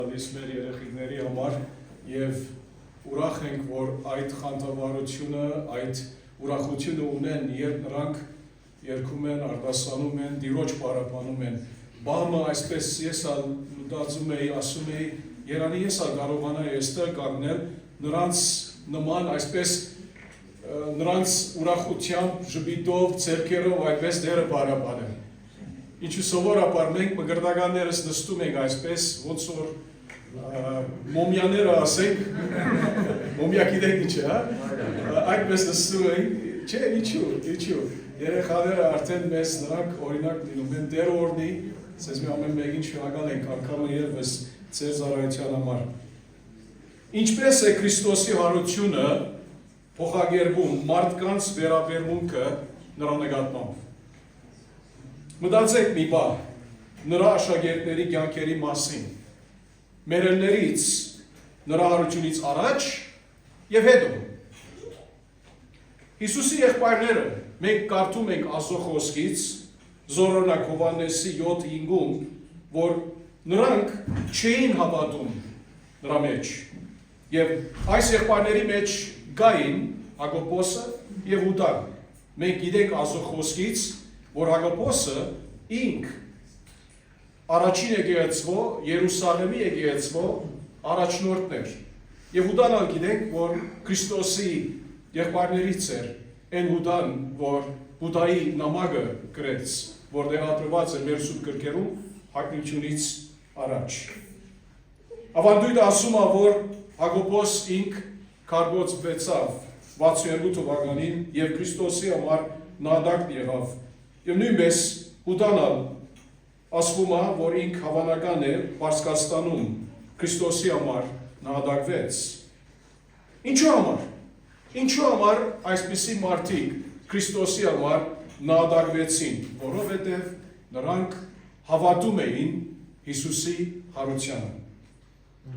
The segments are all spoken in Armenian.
Մեր երեխիքների համար եւ ուրախ ենք, որ այդ խանդավառությունը, այդ ուրախությունը ունեն, երբ նրանք երգում են, արտասանում են, Տիրոջ պարապանում են։ Բամը այսպես ես մտածում էի, ասում էի, երանի ես կարողանայի այստեղ կանգնել նրանց նման այսպես նրանց ուրախությամբ, ժպիտով, ձեռքերով այդպես դերը պարապանել։ Ինչու սովորաբար մենք մկրտականներս նստում ենք այսպես, ոնց որ մոմյաները ասենք, մոմյա գիտեք ինչ է, այդպես նստում ենք, չէ, ինչու, երեխաները արդեն մեզ նրանք օրինակ լինում են, դեր օրնի, սեզ մի ամեն մեկին շնորհակալ ենք անգամը ևս ձեր ծառայության համար։ Ինչպես է Քրիստոսի հարությունը փոխագերբում մարդկանց վերաբերմունքը նրա նկատմամբ։ Մտածեք մի բան, նրա աշակերտների կյանքերի մասին, մերելներից, նրա հարությունից առաջ և հետո։ Հիսուսի եղբայրները, մենք կարդում ենք Աստծո խոսքից, զորօրինակ Հովհաննեսի 7:5-ում, որ նրանք չէին հավատում նրա մեջ։ Եվ այս եղբայրների մեջ գային Հակոբոսը և Հուդան։ Մենք գիտենք Աստծո խոսքից, որ Հակոբոսը ինք առաջին եկեղեցվո, Երուսաղեմի եկեղեցվո առաջնորդն էր։ Եվ Հուդան գիտենք, որ Քրիստոսի եղբայրներից էր, այն Հուդան, որ Հուդայի նամակը գրեց, որտեղ ապրված է մեր սուրբ գրքերում հայտնությունից առաջ։ Ավանդույթը ասում է, որ Հակոբոս ինք քարգոծվեցավ 62 թվականին և Քրիստոսի համար նահատակ եղավ։ Եվ նույնպես Հուդանը ասվում է, որ ինք հավանական է Պարսկաստանում Քրիստոսի համար նահատակվեց։ Ինչու համար այսպիսի մարդիկ Քրիստոսի համար նահատակվեցին, որովհետև նրանք հավատում էին Հիսուսի հարությանը։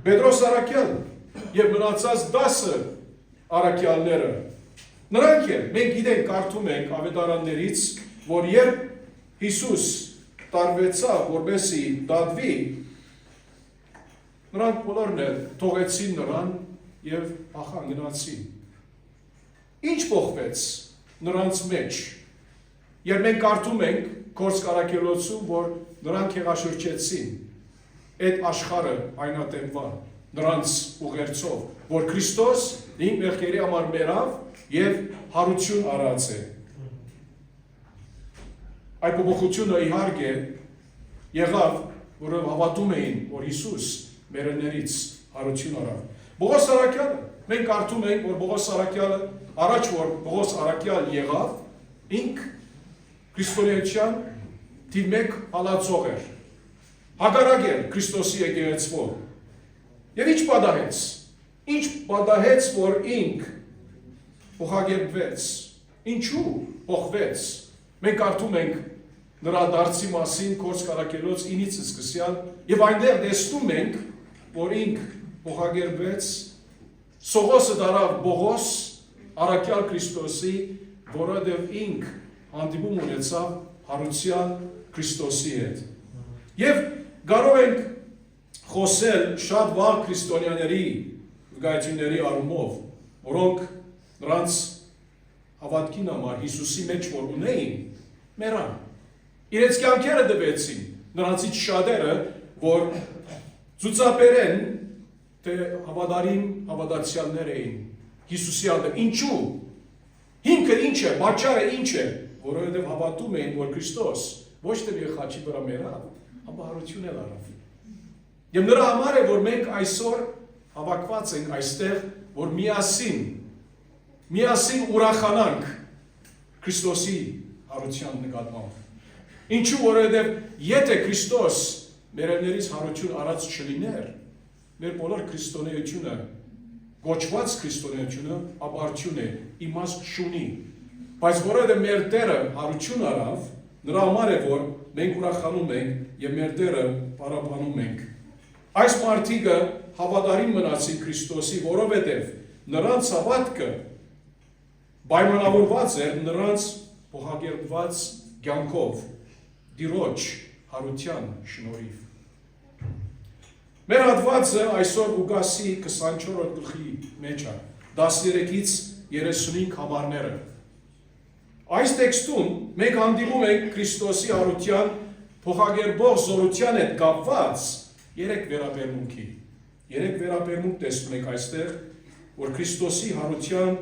Պետրոս առաքյալը և մնացած 10 առաքյալները, նրանք են, մենք գիտենք, կարդում ենք ավետարաններից, որ երբ Հիսուս տարվեցավ, որպեսզի դատվի, նրանք բոլորն էլ թողեցին նրան և ախան գնացին։ Ինչ փոխվեց նրանց մեջ։ Երբ մենք կարդում ենք Գործք առաքելոցում, որ նրանք հեղաշրջեցին այդ աշխարհը այնատեղվա նրանց ուղերձով, որ Քրիստոս ինք մեղքերի համար մեռավ և հարություն արած է։ Այդ փոփոխությունը իհարկե եղավ, որով հավատում էին, որ Հիսուս մերելներից հարություն արավ։ Պողոս առաքյալը, մենք կարդում ենք, որ Պողոս առաքյալը առաջ որ Պողոս առաքյալ եղավ, ինք քրիստոնեության թիվ 1 հալածող էր, հակառակ էր Քրիստոսի եկեղեցվո։ Եվ ինչ պատահեց, որ ինք փոխագերբվեց, ինչու փոխվեց։ Մենք կարդում ենք նրա դարձի մասին Գործք առաքելոց 9-ից սկսյալ, և այնտեղ տեսնում ենք, որ ինք փոխագերբվեց, Սողոսը դարավ Պողոս առաքյալ Քրիստոսի, որովհետև ինք հանդիպում ունեցավ հարության Քրիստոսի հետ։ Եվ կարող ենք խոսել շատ վաղ քրիստոնյաների վկայությունների առումով, որոնք նրանց հավատքին համար Հիսուսի մեջ որ ունեին, մեռան։ Իրենց կյանքերը տվեցին, նրանցից շատերը, որ ցուցաբերեն, թե հավատարիմ հավատացյալներ էին Հիսուսի հանդեպ։ Ինչու։ Հիմքը ինչ է, պատճառը ինչ է, որովհետև հավատում էին, որ Քրիստոս ոչ թե մի խաչի վրա մեռավ, ապա հարություն էլ արավ։ Եվ նրա համար է, որ մենք այսօր հավաքված ենք այստեղ, որ միասին ուրախանանք Քրիստոսի հարության նկատմամբ։ Ինչու, որովհետև եթե Քրիստոս մերելներից հարություն արած չլիներ, մեր բոլոր քրիստոնեությունը, գոչված քրիստոնեությունը ապարդյուն է, իմաստ չունի։ Բայց որովհետև մեր Տերը հարություն արավ, նրա համար է, որ մենք ուրախանում ենք և մեր Տերը պարապանում ենք։ Այս մարդիկը հավատարիմ մնացին Քրիստոսի, որովհետև նրանց հավատքը պայմանավորված էր նրանց փոխագերբված կյանքով, Տիրոջ հարության շնորհիվ։ Մեր հատվածը այսօր Ուգասի 24-րդ գլխի մեջ է, 13-ից 35 համարները։ Այս տեքստում մենք հանդիպում ենք Քրիստոսի հարության փոխագերբող զորության հետ կապված 3 վերաբերմունքի։ 3 վերաբերմունք տեսնում ենք այստեղ, որ Քրիստոսի հարության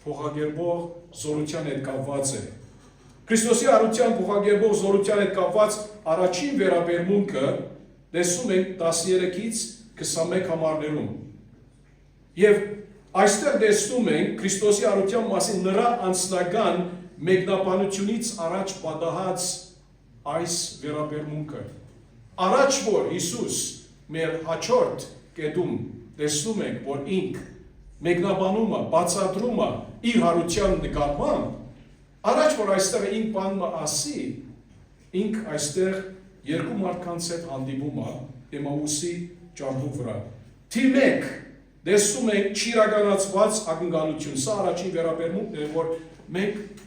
փոխագերբող զորության հետ կապված է։ Քրիստոսի հարության փոխագերբող զորության հետ կապված առաջին վերաբերմունքը տեսնում ենք 13-ից 21 համարներում։ Եվ այստեղ տեսնում ենք Քրիստոսի հարության մասին նրա անձնական մեկնաբանությունից առաջ պատահած այս վերաբերմունքը։ Առաջ որ Հիսուս մեր հաջորդ կետում տեսնում ենք, որ ինք մեկնաբանումը, բացատրումը իր հարության նկատմամբ, առաջ որ այստեղ ինք բանը ասի, ինք այստեղ երկու մարդկանց հետ հանդիպում է Էմաուսի ճամփու վրա։ Թիվ 1 տեսնում ենք չիրականացված ակնկալություն։ Սա առաջին վերաբերմունքն է, որ մենք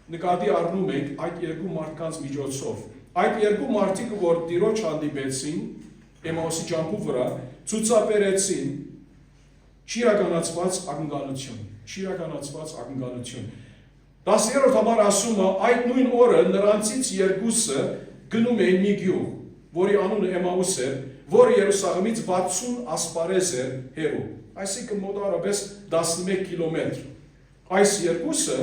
նկատի առնում ենք այդ երկու մարդկանց միջոցով։ Այդ երկու մարդիկ, որ Տիրոջ հանդիպեցին Էմաուսի ճամփու վրա, ցուցաբերեցին չիրականացված ակնկալություն։ Չիրականացված ակնկալություն։ 10-րդ համար ասում է, այդ նույն օրը նրանցից երկուսը գնում էին մի գյուղ, որի անունը Էմաուս էր, որը Երուսաղեմից 60 ասպարեզ էր հեռու, այսինքն մոտավորապես 11 կիլոմետր։ Այս երկուսը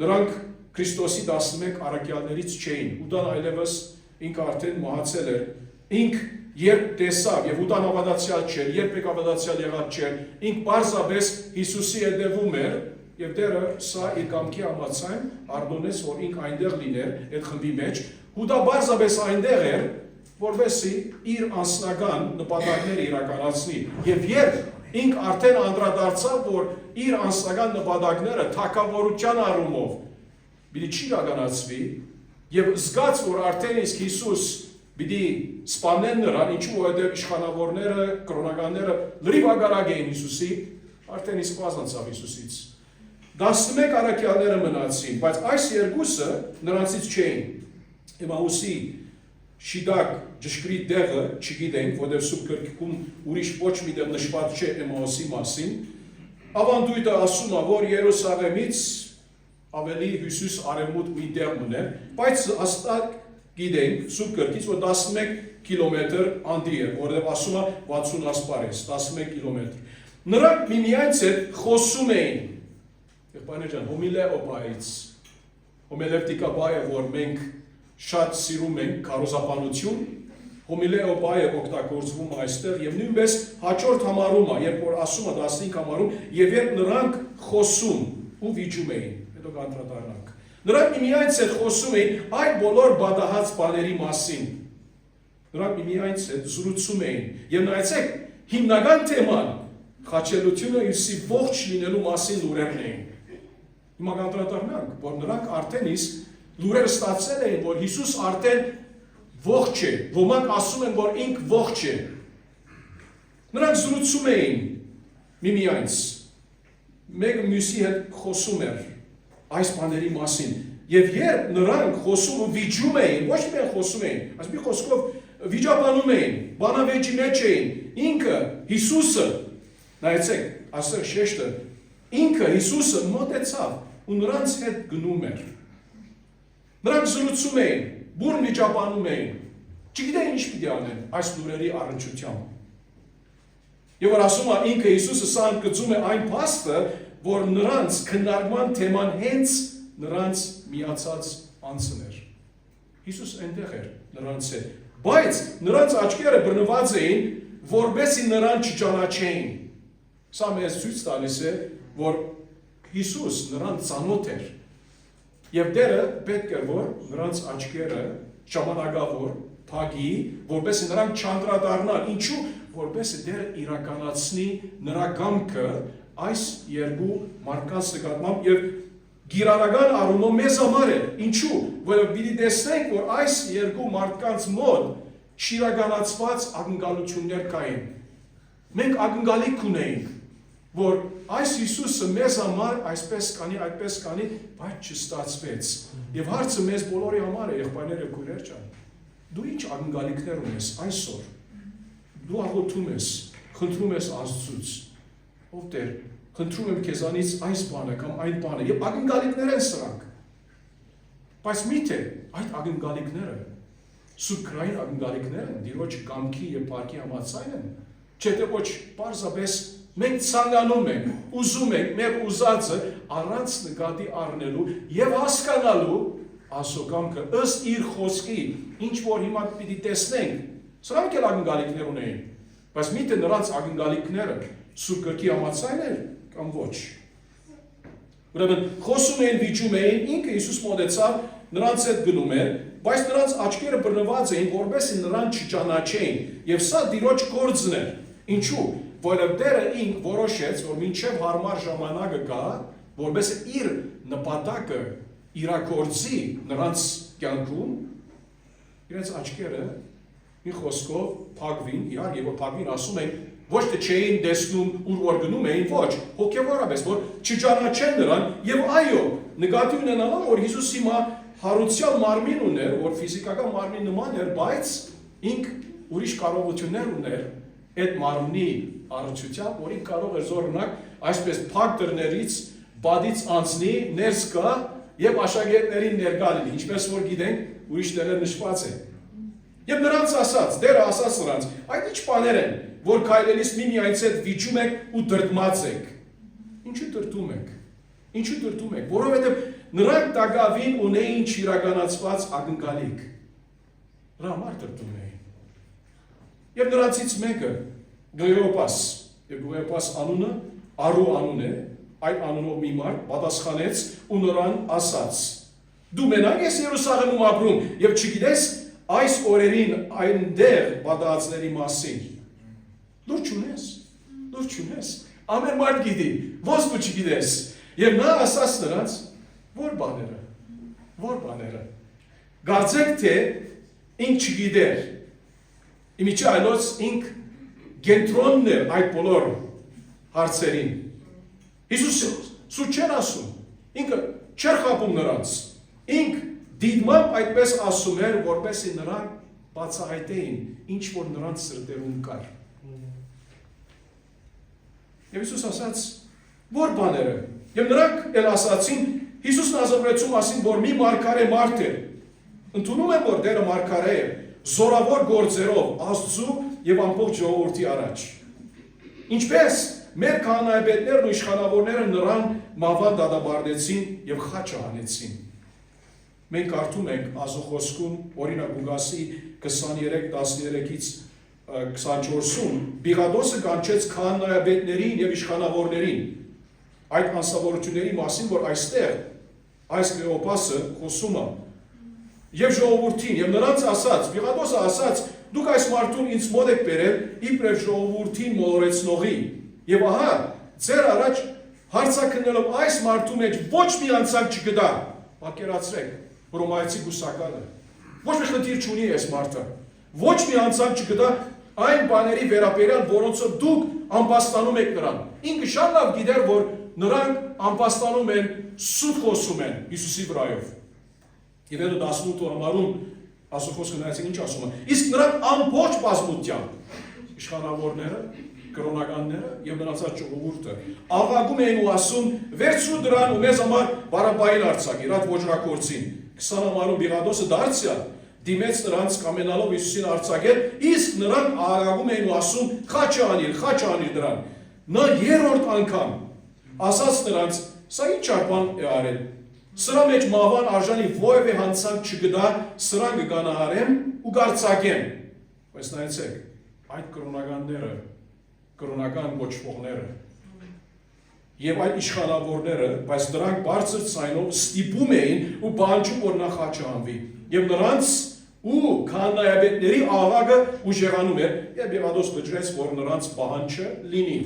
նրանք Քրիստոսի 11 առաքյալներից չէին, Ուդան այլևս ինքը արդեն մահացել էր, ինք երբ տեսավ եւ Ուդան ավադացյալ չէր, երբեք ավադացյալ եղած չէր, ինք պարզապես Հիսուսի հետևում էր եւ դերը սա իր կամքի համաձայն արդոնեց, որ ինք այնտեղ լիներ այդ խմբի մեջ, Հուդա պարզապես այնտեղ էր, որովհետեւ իր անձնական նպատակները իրականացնի եւ երբ ինք արդեն անդրադարձավ, որ իր անձնական նպատակները թակավորության առումով պիտի չիրականացվի եւ զգաց, որ արդեն իսկ Հիսուս պիտի սպանեն նրան, ինչու որովհետեւ իշխանավորները, կրոնականները լրիվ ագարակ էին Հիսուսի, արդեն իսկ վազանցավ Հիսուսից։ 11 առաքյալները մնացին, բայց այս երկուսը նրանցից չէին։ Էմաուսի շիդակ ճշգրիտ դեղը չգիտենք, որտեղ Սուրբ Գրքում ուրիշ ոչ մի տեղ նշված չէ Էմաուսի մասին։ Ավանդույթը ասում է, որ Երուսաղեմից ավելի հյուսիս արևմուտք մի տեղ ուներ, բայց հստակ գիտենք Սուրբ Գրքից, որ 11 կիլոմետր անդի է, որտեղ ասում է 60 ասպարեզ, 11 կիլոմետր։ Նրանք միմյանց հետ խոսում էին։ Եղբայրներ ջան, հոմիլեոպայից, հոմելեպտիկա բայը, որ մենք շատ սիրում ենք քարոզապանություն, հոմիլեոպայը օգտագործվում այստեղ եւ նույնպես հաջորդ համարում է, երբ որ ասում է 15 համարում, եւ երբ նրանք խոսում ու վիճում էին, հետո կանդրադառնանք։ Նրանք միմյանց հետ խոսում էին այդ բոլոր բադահած բաների մասին։ Նրանք միմյանց հետ զրուցում էին եւ նայեցեք, հիմնական թեման խաչելությունը Հիսուսի ողջ լինելու մասին լուրերն էին։ Հիմա կանդրադառնանք, որ նրանք արդեն իսկ լուրեր ստացել էին, որ Հիսուս արդեն ողջ է, ոմանք ասում են, որ ինք ողջ է։ Նրանք զրուցում էին միմյանց, մեկը մյուսի հետ խոսում էր այս բաների մասին, եւ երբ նրանք խոսում ու վիճում էին, ոչ միայն խոսում էին, այս մի խոսքով վիճաբանում էին, բանավեճի մեջ էին, ինքը Հիսուսը, նայեցեք, ասեղ շեշտը, ինքը Հիսուսը մոտեցավ ու նրանց հետ գնում էր։ Նրանք զրուցում էին, բուրն վիճաբանում էին, չգիտեն ինչ պիտի անեն այս լուրերի առնչությամբ։ Եվ որ ասում է ինքը Հիսուսը սա ընդգծում է այն փաստը, որ նրանց քննարկման թեման հենց նրանց միացած անձն էր։ Հիսուս այնտեղ էր նրանց հետ, բայց նրանց աչքերը բռնված էին, որպեսզի նրան չճանաչեին։ Սա մեզ ցույց տալիս է, որ Հիսուս նրան ծանոթ էր։ Եվ դերը պետք է որ նրանց աչքերը ժամանակավոր փակի, որպեսզի նրանք չանդրադառնան, ինչու, որպեսզի դերը իրականացնի նրա կամքը այս երկու մարդկանց նկատմամբ եւ գիրառական առումով մեզ համար է, ինչու, որովհետեւ պիտի տեսնենք, որ այս երկու մարդկանց մոտ չիրականացված ակնկալություններ կային։ Մենք ակնկալիք ունեինք, որ այս Հիսուսը մեզ համար այսպես կանի, այդպես կանի, բայց չստացվեց։ Եվ հարցը մեզ բոլորի համար է, եղբայրներ եւ քույրեր ջան, դու ինչ ակնկալիքներ ունես այսօր։ դու աղոթում ես, խնդրում ես Աստծուց, ով Տեր, խնդրում եմ քեզանից այս բանը կամ այն բանը, եւ ակնկալիքներ են սրանք։ Բայց միթե այդ ակնկալիքները սուքրային ակնկալիքներ են, Տիրոջ կամքի եւ փառքի համաձայն են, չէ՞ թե ոչ պարզապես մենք ցանկանում ենք, ուզում ենք մեր ուզածը առանց նկատի առնելու եւ հասկանալու Աստծո կամքը ըստ իր խոսքի, ինչ որ հիմա պիտի տեսնենք, սրանք էլ ակնկալիքներ ունեն, բայց միթե նրանց ակնկալիքները Սուրբ Գրքի համաձայն են կամ ոչ։ Ուրեմն խոսում էին, վիճում էին, ինքը Հիսուս մոտեցավ, նրանց հետ գնում էր, բայց նրանց աչքերը բռնված էին, որպեսզի նրան չճանաչեին, եւ սա Տիրոջ գործն էր։ Ինչու՞, որովհետեւ Տերը ինք որոշեց, որ մինչև հարմար ժամանակը գա, որպեսզի իր նպատակը իրագործի նրանց կյանքում, իրենց աչքերը մի խոսքով փակվին, իհարկե որ փակվին ասում են, ոչ թե չէին տեսնում ուր որ գնում էին, ոչ, հոգևորապես, որ չճանաչեն նրան, եւ այո, նկատի ունենալով, որ Հիսուս հիմա հարուցյալ մարմին ուներ, որ ֆիզիկական մարմին նման էր, բայց ինք ուրիշ կարողություններ ուներ այդ մարմնի առողջությամբ, որին կարող էր զորնակ այսպես փակ դռներից բադից անցնի, ներս գա եւ աշակերտներին ներկա լինի, ինչպես որ գիտենք, ուրիշ տեղեր նշված է։ Եվ նրանց ասաց, Տերը ասաց նրանց, այդ ինչ բաներ են, որ քայլելիս միմյանց հետ վիճում եք ու դրդմած եք։ Ինչու դրդում եք։ Ինչու դրդում եք, որովհետեւ նրանք տակավին ունեին չիրականացված ակնկալիք։ Դրա համար դրդում էին։ Եվ նրանցից մեկը Գլեոպաս, եւ Գլեոպաս անունը Արու անուն է, այդ անունով մի մարդ պատասխանեց ու նրան ասաց. Դու մենակ ես Երուսաղեմում ապրում եւ չգիտես այս օրերին այնտեղ պատահածների մասին։ Լուր չունես։ Ամեն մարդ գիտի, ո՞ց դու չգիտես։ Եվ նա ասաց նրանց, որ բաները։ Կարծեք թե ինք չգիտեր։ Իմիջի այլոց ինք կենտրոնն էր այդ բոլոր հարցերին։ Հիսուսը սուտ չէր ասում, ինքը չէր խաբում նրանց, ինք դիտմամբ այդպես ասում էր, որպեսզի նրանք բացահայտեին, ինչ որ նրանց սրտերում կար։ Եվ Հիսուս ասաց, որ բաները, եւ նրանք էլ ասացին, Հիսուս Նազարեթցու մասին, որ մի մարգարե մարդ էր, ընդունում եմ, որ Տերը մարգարե է, զորավոր գործերով Աստծու եւ ամբողջ ժողովրդի առաջ։ Ինչպես մեր քահանայապետներն ու իշխանավորները նրան մահվան դատապարտեցին եւ խաչը հանեցին։ Մենք կարդում ենք Աստծո խոսքում, օրինակ Ղուկասի 23:13-ից 24-ում, Պիղադոսը կանչեց քահանայապետներին եւ իշխանավորներին այդ անսովորությունների մասին, որ այստեղ այս Կլեոպասը խոսում է եւ ժողովրդին եւ նրանց ասաց, Պիղադոսը ասաց, դուք այս մարդուն ինձ մոտ եք բերել իբրև ժողովրդին մոլորեցնողի եւ ահա ձեր առաջ հարցակնելով այս մարդու մեջ ոչ մի անցակ չգտա, պատկերացրեք, Հռոմայացի գուսակալը ոչ մի խնդիր չունի այս մարդը, ոչ մի անցակ չգտա այն բաների վերաբերյալ, որոնցով դուք ամբաստանում եք նրան։ Ինքը շատ լավ գիտեր, որ նրանք ամբաստանում են, սուտ խոսում են Հիսուսի վրայով։ Եվ այդ 18 համարում Աստծո խոսքը նայեցին ինչ ասում է։ Իսկ նրանք ամբողջ բազմությամբ իշխանավորները, կրոնականները եւ մնացած ժողովուրդը աղաղում էին ու ասում. «Վերցրու դրան ու մեզ համար բարապային արձակիր», այդ ոչրակորցին։ 20 համարում Պիղադոսը դարձյալ դիմեց նրանց կամենալով Հիսուսին արձակել, իսկ նրանք աղաղում էին ու ասում. «Խաչը անիր դրան»։ Նա երրորդ անգամ ասաց նրանց. «Սա ինչ բան է արել։ Սրա մեջ մահվան արժանի որևէ հանցանք չգտա, սրան կգանահարեմ ու կարձակեմ»։ Բայց նայեցեք, այդ կրոնականները, կրոնական կոչվողները եւ այդ իշխանավորները, բայց դրանք բարձր ցայնով ստիպում էին ու բանջում, որ նա խաչը հանվի։ Եվ նրանց ու քահանայապետների աղաղը ուժեղանում էր, եւ Պիղադոս վճռեց, որ նրանց պահանջը լինի։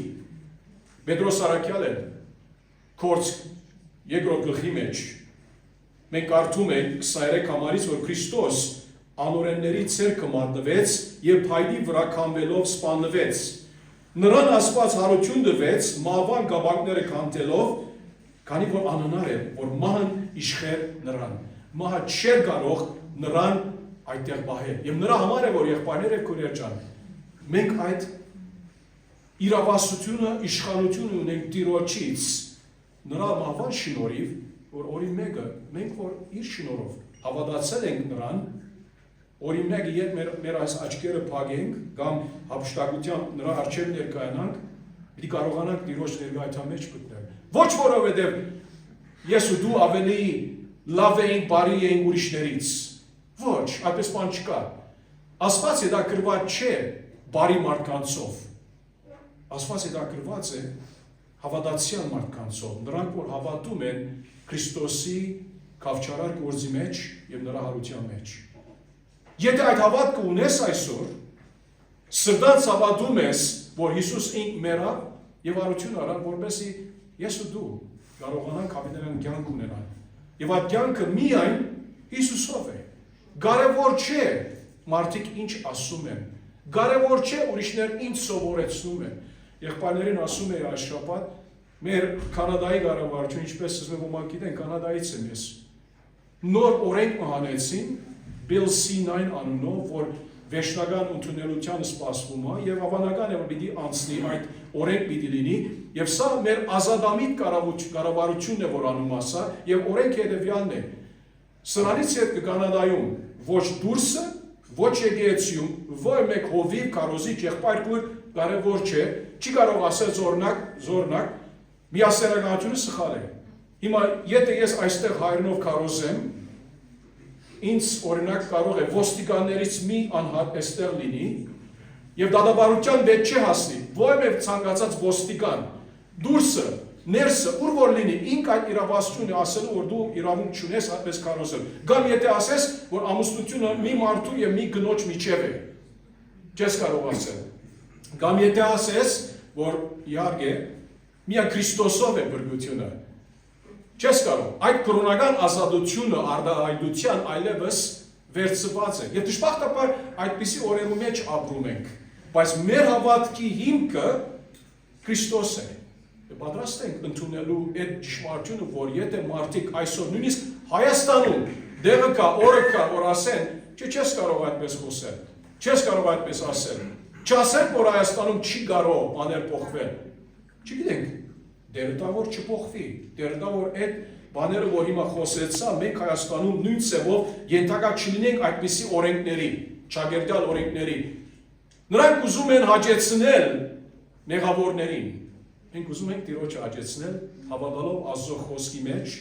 Պետրոս Արաքյալը Քորձ երկրորդ գլխի մեջ մենք կարդում ենք 23 համարից, որ Քրիստոս անօրենների ցերկը մատնվեց եւ փայլի վրա քամվելով սպանվեց։ Նրան Աստված հարություն տվեց մահվան գաբակները կանտելով, քանի որ անհնար է, որ մահն իշխեր նրան։ Մահը չէր կարող նրան այդտեղ պահել։ Եվ նրա համար է, որ եղբայրներ եւ քույրեր ջան, մենք այդ իրավասությունը, իշխանությունը ունենք Տիրոջից, նրա մահվան շնորհիվ, որ օրին մեկը մենք որ իր շնորհով հավատացել ենք նրան, օրին մեկը երբ մեր այս աչքերը փակենք կամ հափշտակությամբ նրա առջև ներկայանանք, պիտի կարողանանք Տիրոջ ներկայության մեջ գտնել։ Ոչ որովհետև ես ու դու ավելի լավ էինք, բարի էինք ուրիշներից։ Ոչ, այդպես բան չկա։ Աստված հետաքրքրված չէ բարի մարդկանցով։ Աստված հետաքրքրված է հավատացյալ մարդկանցով, նրանք որ հավատում են Քրիստոսի կավճարար գործի մեջ եւ նրա հարության մեջ։ Եթե այդ հավատքը ունես այսօր, սրտանց հավատում ես, որ Հիսուս ինք մեռավ եւ արություն արավ, որպեսզի ես ու դու կարողանանք հավիտենական կյանք ունենալ։ Եվ այդ կյանքը միայն Հիսուսով է։ Կարևոր չէ մարդիկ ինչ ասում են։ Կարևոր չէ ուրիշներ ինչ սովորեցնում են։ Եղբայրներին ասում էի այս շաբաթ, մեր Կանադայի կառավարությունը, ինչպես ոմանք գիտեն, Կանադայից եմ ես։ Նոր օրենք հանեցին Bill C9 անունով, որ վերջնական ընդունելության սպասվում է եւ հավանական է որ պիտի անցնի այդ օրենք պիտի լինի եւ սա մեր ազատամիտ կառավարությունն է որ անում ասա եւ օրենքը հետեւյալն է սրանից հետ կկանադայում ոչ դուրսը ոչ եկեղեցիում ոչ մեկ հովիվ կարոզի եղբայր կարևոր չէ չի կարող ասել զորնակ միասեռականությունը սխալ է հիմա եթե ես այստեղ հայրենով կարոզեմ ինձ օրինակ կարող է ոստիկաններից մի անհատ այստեղ լինի եւ դատավարության պետք չէ հասնի որևէ ցանկացած ոստիկան դուրսը ներսը ուր որ լինի ինք այդ իրավասությունը ասելու որ դու իրավունք չունես այդպես կարոզել կամ եթե ասես որ ամուսնությունը մի մարդու եւ մի կնոջ միջև է չես կարող ասել կամ եթե ասես որ իհարկե միա Քրիստոսով է բրգությունը չես կարող, այդ կրոնական ազատությունը արդահայտության այլևս վերցված է։ Եվ դժբախտաբար այդպիսի օրերու մեջ ապրում ենք, բայց մեր հավատքի հիմքը Քրիստոս է։ Պատրաստ ենք ընդունելու այդ ճշմարտությունը, որ եթե մարդիկ այսօր նույնիսկ Հայաստանում դեղը կա, օրը կա, որ ասեն, չես կարող այդպես խոսել, չես կարող այդպես ասել, չասեն, որ Հայաստանում չի կարող բաներ փոխվել։ Չգիտենք դերտա որ չփոխվի, դերտա որ այդ բաները որ հիմա խոսեցա, մենք Հայաստանում նույն ծևով ենթակա չլինենք այդպիսի օրենքների, ճագերտյալ օրենքների։ Նրանք ուզում են հաճեցնել մեղավորներին։ Մենք ուզում ենք Տիրոջը հաճեցնել, հավատալով Աստծո խոսքի մեջ,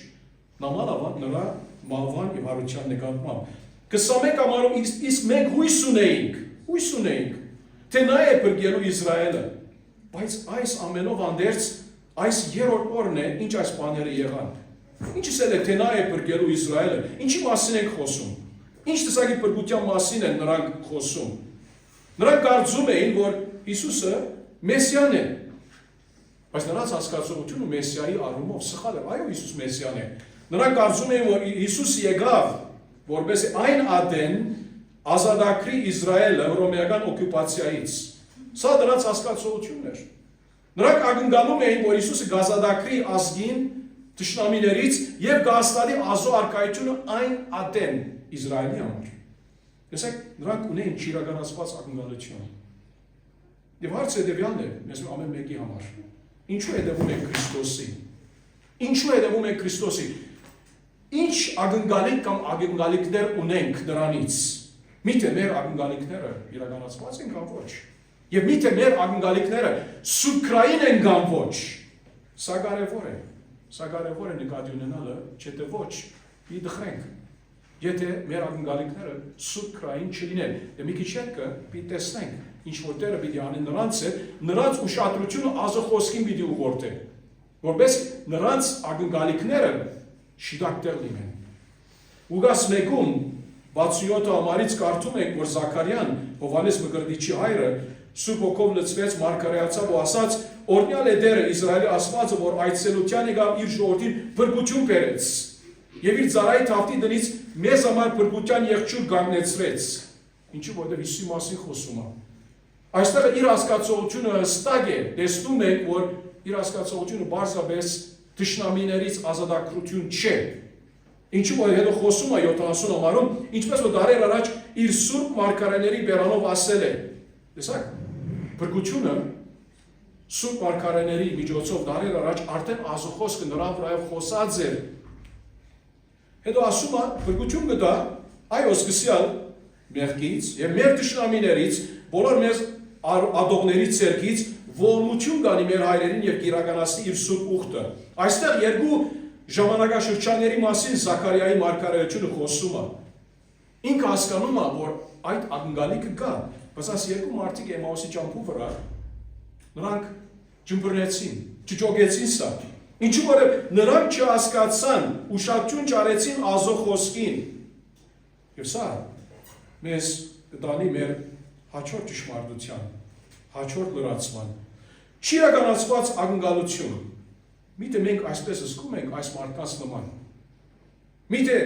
նամանավանդ նրա մահվան եւ հարության նկատմամբ։ 21 ամառում իսկ մենք հույս ունեինք, թե նա է բրգելու Իսրայելը, բայց այս ամենով անդերձ այս երրորդ օրն է, ինչ այս բաները եղան։ Ինչ ասել է, թե նա է բրգելու Իսրայելը, ինչի մասին ենք խոսում, ինչ տեսակի բրգության մասին են նրանք խոսում։ Նրանք կարծում էին, որ Հիսուսը Մեսիան է, բայց նրանց հասկացողությունը Մեսիայի առումով սխալ է, այո Հիսուս Մեսիան է։ Նրանք կարծում էին, որ Հիսուս եկավ, որպես այն ադեն ազատագրի Իսրայելը հռոմեական օկուպացիայից։ Սա դրանց հասկացողությունն էր։ Նրանք ակնկալում էին, որ Հիսուսը գազադակրի ազգին թշնամիներից եւ կհաստատի Աստծո արքայությունը այն ատեն Իսրայելի համար։ Տեսեք, նրանք ունեին իրականացված ակնկալություն։ Եվ հարցը հետևյալն է, մեզ ամեն մեկի համար։ Ինչու հետևում ենք Քրիստոսի։ Ինչու հետևում ենք Քրիստոսի։ Ինչ ակնկալիք կամ ակնկալիքներ ունենք նրանից։ Միթե մեր ակնկալիքները իրականացված են կամ ոչ։ Եվ միթե մեր ակնկալիքները սուբկրային են կամ ոչ, սա կարևոր է նկատի ունենալը, չէ՞ ոչ, մի դխրենք, եթե մեր ակնկալիքները սուբկրային չլինեն, դե մի քիչ հետո պիտի տեսնենք, ինչ որ Տերը պիտի անի նրանց հետ, նրանց ուշադրությունը Աստծո խոսքին պիտի ուղղորդի, որպես նրանց ակնկալիքները շիդակ տեղ լինեն։ Ուգաս 1-ում 67 ամառից կարդում ենք, որ Զաքարյան, Հովհաննես Մկրտիչի հայրը, Սուրբ Հոգով լցվեց, մարգարեացավ ու ասաց. «Օրհնյալ է Տերը Իսրայելի Աստվածը, որ այցելության եկավ իր ժողովրդին փրկություն բերեց եւ իր ծառայի թավթի դնից մեզ համար փրկության եղջյուր կանգնեցրեց»։ Ինչու՞ որովհետեւ Հիսուսի մասին խոսում է։ Այստեղ իր հասկացողությունը հստակ է, տեսնում ենք, որ իր հասկացողությունը բարձրապես թշնամիներից ազատագրություն չէ։ Ինչու՞ որ հետո խոսում է 70 ամառում, ինչպես որ դարեր առաջ իր սուրբ մարգարեների բերանով ասել է։ Տեսակ, Փրկությունը Սուրբ Մարգարեների միջոցով դարեր առաջ արդեն ազոխոսքը նրա վրայով խոսած էր։ Հետո ասում է, փրկություն կտա, այո, սկսյալ մեղքից եւ մեր թշնամիներից, բոլոր մեր ադողների ցերքից ողորմություն գանի մեր հայրերին եւ կիրականացնի իր սուրբ ուխտը։ Այստեղ երկու ժամանակաշրջանների մասին Զաքարիայի մարգարեությունը խոսում է։ Ինքը հասկանում է, որ այդ ակնկալիքը կա, բայց այս երկու մարդիկ Էմաուսի ճամփու վրա նրանք ջմբռնեցին, չճոգեցին սա։ Ինչու որ նրանք չհասկացան, ուշադրություն չարեցին ազող խոսքին։ Եվ սա մեզ կտանի մեր հաջորդ ճշմարտության, հաջորդ լրացման։ Չիրականացված ակնկալություն։ Միթե մենք այսպես զգում ենք այս մարդկանց նման։ Միթե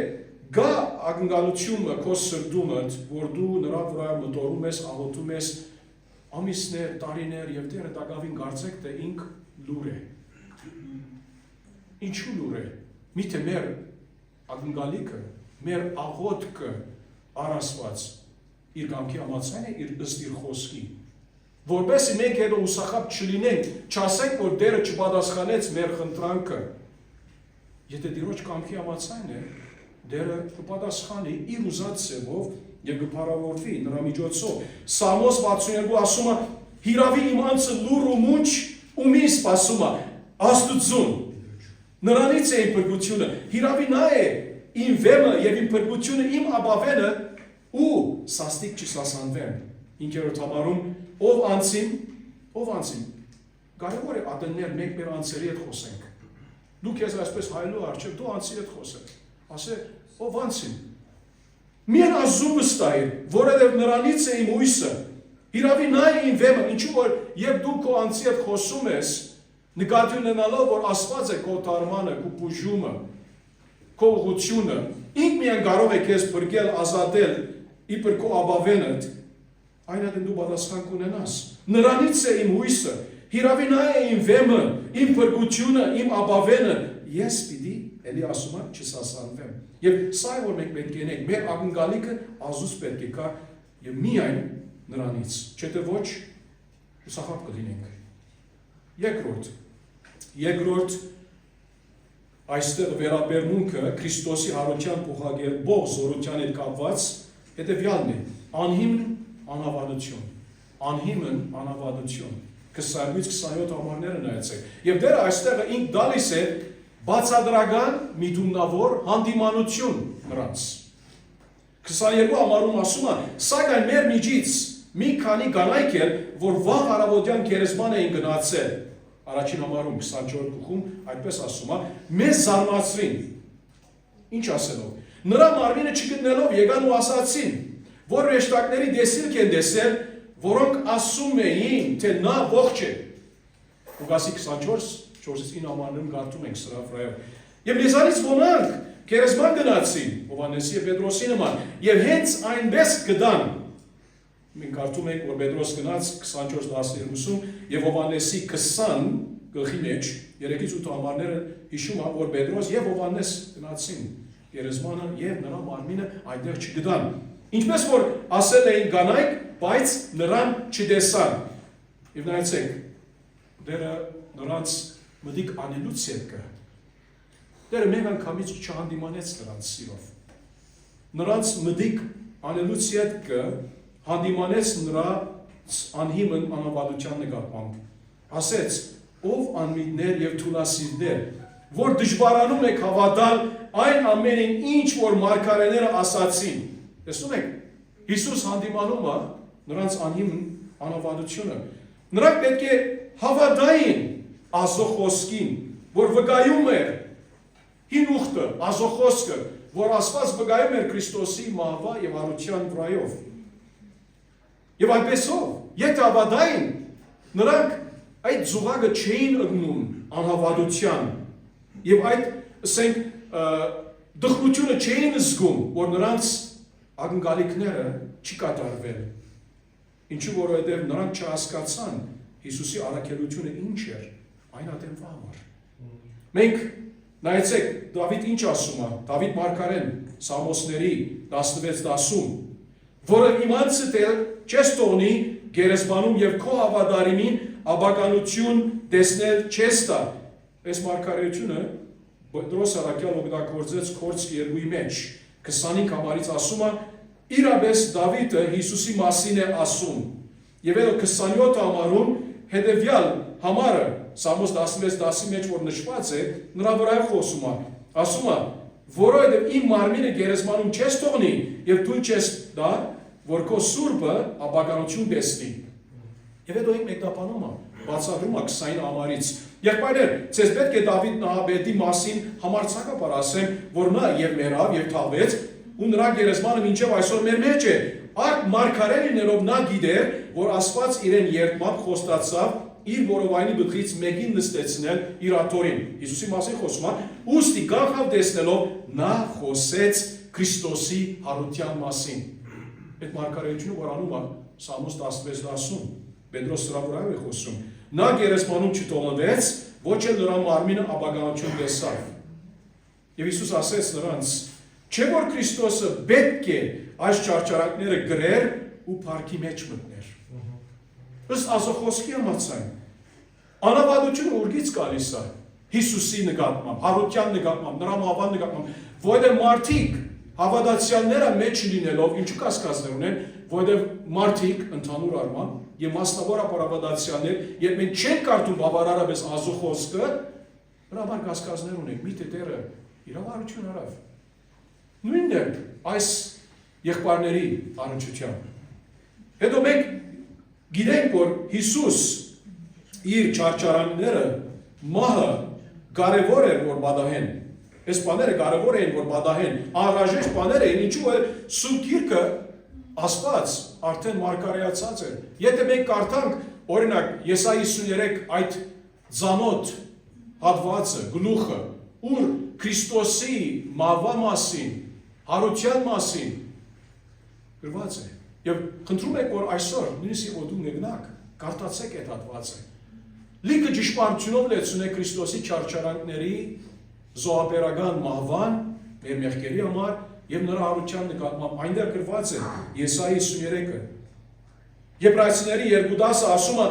գա ակնկալությունը քո սրտումդ, որ դու նրա վրա մտորում ես, աղոթում ես ամիսներ, տարիներ եւ դերը տակավին կարծեք թե ինք լուր է։ Ինչու լուր է։ Միթե մեր ակնկալիքը, մեր աղոթքը առասված իր կամքի համաձայն է ըստ իր խոսքի։ Որպեսզի մենք հետո ուսախապ չլինենք, չասենք, որ Տերը չպատասխանեց մեր խնդրանքը։ Եթե Տիրոջ կամքի համաձայն է, Տերը կպատասխանի իր ուզած ձևով եւ կփառավորվի նրա միջոցով։ Սամոս 62 ասում է. հիրավի իմ անձը լուր ու մունչ ումի սպասում է, Աստծուն։ Նրանից է իմ փրկությունը, հիրավի նա է իմ վեմը եւ իմ փրկությունը, իմ ապավենը ու սաստիկ չսասանվեմ։ 5-րդ համարում ով անցին, կարևոր է ատեններ մենք մեր անձերի հետ խոսենք։ Դու քեզ այսպես հայլու արջև, դու անձի հետ խոսեք, ասե ով անցին։ Միայն Աստծուն վստահիր, որովհետև նրանից է իմ հույսը, հիրավի նա է իմ վեմը, ինչու որ երբ դու քո անձի հետ խոսում ես, նկատի ունենալով, որ Աստված է քո թարմանը, քո բուժումը, քո ուղղությունը, ինք միայն կարող է քեզ փրկել, ազատել, իբր քո ապավենդ, այնադեմ դու պատասխան կունենաս։ Նրանից է իմ հույսը, հիրավի նա է իմ վեմը, իմ փրկությունը, իմ ապավենը, ես պիտի, էլի ասում եմ, չսասանվեմ։ Եվ սա է, որ մենք պետք է ենք, մեր ակնկալիքը Աստծուց պետք է կա եւ միայն նրանից, չէ՞ ոչ ուսախապ կլինենք։ Երկրորդ այստեղ վերաբերմունքը Քրիստոսի հարության փոխագերբող զորության հետ կապված հետեւյալն է. անհիմն անավատություն։ 20-27 համարները նայեցեք։ Եվ դերը այստեղ ինք դալիս է բացադրական միտումնավոր հանդիմանություն նրանց։ 22 համարում ասում է, սակայն մեր միջից մի քանի կանայք էր, որ վաղ առավոտյան գերեզման էին գնացել։ Առաջին համարում 24 գլխում այդպես ասում է, մեզ զարմացրին։ Ինչ ասելով։ Նրա մարմինը չգտնելով եկան ու ասացին, որ հրեշտակների դեսիլք են դեսել, որոնք ասում էին, թե նա ողջ է։ Ղուկասի 24-9 համարներում կարդում ենք սրա վրայով։ Եվ մեզանից ոմանք գերեզման գնացին, Հովհաննեսի եւ Պետրոսի նման, եւ հենց այնպես գտան։ Մենք կարդում ենք, որ Պետրոս գնաց 24-12-ում եւ Հովհաննեսի 20 գլխի մեջ 3-8 համարները հիշում են, որ Պետրոս եւ Հովհաննես գնացին գերեզմանը եւ նրա մարմինը այնտեղ չգտան։ Ինչպես որ ասել էին կանայք, բայց նրան չտեսան։ Եվ նայեցեք, դերը նրանց մտիկ անելուց ետքը։ Դերը մեկ անգամից չհանդիմանեց նրանց սիրով։ Նրանց մտիկ անելուց ետքը հանդիմանեց նրա անհիմն անավատության նկատմամբ։ Ասեց, ով անմիտներ եւ թուլասիրներ, որ դժվարանում եք հավատալ այն ամենին, ինչ որ մարգարեները ասացին։ Տեսնում եք, Հիսուս հանդիմանում է նրանց անհիմն անավատությունը։ Նրանք պետք է հավատային Աստծո խոսքին, որ վկայում է հին ուխտը, Աստծո խոսքը, որ Աստված վկայում է Քրիստոսի մահվա եւ հարության վրայով։ Եվ այդպեսով, եթե հավատային, նրանք այդ զուգակը չէին ընկնում անհավատության եւ այդ, ասենք, դխմությունը չէին զգում, որ նրանց ակնկալիքները չի կատարվել։ Ինչու որովհետև նրանք չհասկացան Հիսուսի առաքելությունը ինչ էր, այն ատենվա համար։ Մենք նայեցեք, Դավիթ ինչ ասում է, Դավիթ մարգարեն Սամոսների 16-10-ում, որը իմ անձը չես թողնի գերեզմանում եւ քո հավատարիմին աբականություն տեսնել չես տա։ Այս մարգարեությունը Պետրոս առաքյալ օգտագործեց Քորձ 2-ի մեջ 25 համարից ասում է իրապես Դավիթը Հիսուսի մասին է ասում։ Եվ այլ 27 համարում հետևյալ համարը Սամոս 16:10-ի մեջ որ նշված է նրա վրա խոսում է։ Ասում է որովհետև իմ մարմինը գերեզմանում չես թողնի եւ դու չես դա որ քո սուրբը աբականություն տեսնի։ Եվ հետո ինք մեկնաբանում է բացատրում է 20 համարից։ Եղբայրներ, ցեզ պետք է Դավիթ նահաբեդի մասին համարձակաբար ասեմ, որ նա եւ մեռավ եւ թաղվեց ու նրա գերեզմանը մինչեւ այսօր մեր մեջ է։ Արդ մարգարեն լինելով նա գիտեր, որ Աստված իրեն երդմամբ խոստացավ իր որովայնի բթից մեկին նստեցնել իր աթորին։ Հիսուսի մասին խոսում է, ուստի գանքավ տեսնելով նա խոսեց Քրիստոսի հարության մասին։ Այդ մարգարեությունը որ անում է Սամոս 16:10, Պետրոս դրա վրա է խոսում։ Նա գերեզմանում չթողնվեց, ոչ էլ նրա մարմինը աբականություն տեսավ։ Եվ Հիսուս ասեց նրանց. չէ որ Քրիստոսը պետք է այս չարչարանքները գրեր ու փառքի մեջ մտներ։ Ըստ Աստծո խոսքի համաձայն անավատությունը ուրգից գալիս է Հիսուսի նկատմամբ, հարության նկատմամբ, նրա մահվան նկատմամբ, որովհետև մարդիկ հավատացյալները մեջ լինելով, ինչու կասկածներ ունեն, որովհետև մարդիկ ընդհանուր առմամբ եւ մասնավորապես հավատացյալներ, երբ մենք չենք կարդում բավարարապես Աստծո խոսքը, նրա համար կասկածներ ունենք, միթե Տերը իրավարություն արավ։ Նույնն է այս եղբայրների առնչությամբ։ Հետո մենք գիտենք, որ Հիսուս իր չարչարանքները մահը կարևոր էր որ բադահեն։ Այս բաները կարևոր էին որ բադահեն, անհրաժեշտ բաներ էին, ինչու է Սուրբ Գիրքը Աստված արդեն մարգարեացած էր։ Եթե մենք կարդանք օրինակ Եսայի 53 այդ ծանոթ հատվածը, գլուխը, ուր Քրիստոսի մահվա մասին, հարության մասին գրված է։ Եվ խնդրում եք որ այսօր նույնիսկ որ դու գնաք, կարդացեք այդ հատվածը։ Լիքը ճշմարտությունով լեցուն է Քրիստոսի չարչարանքների զոհաբերական մահվան մեր մեղքերի համար եւ նրա հարության նկատմամբ այնտեղ գրված է Եսայի 53-ը։ Եբրայեցիների 2:10-ը ասում է,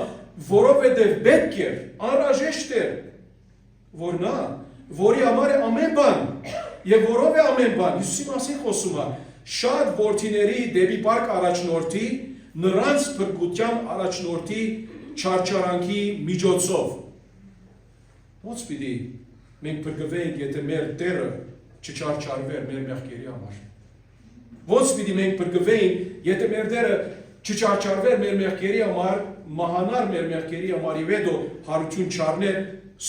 որովհետեւ պետք է անհրաժեշտ է որ նա, որի համար է ամեն բան եւ որով է ամեն բան, Հիսուսի մասին խոսում է, շատ որդիների դեպի парք առաջնորդի, նրանց փրկության առաջնորդի չարչարանքի միջոցով։ Ոնց պիտի մենք փրկվենք, եթե մեր Տերը չչարչարվեր մեր մեղքերի համար։ Ոնց պիտի մենք փրկվենք, եթե մեր Տերը չչարչարվեր մեր մեղքերի համար, մահանար մեր մեղքերի համար եւ հետո հարություն չառներ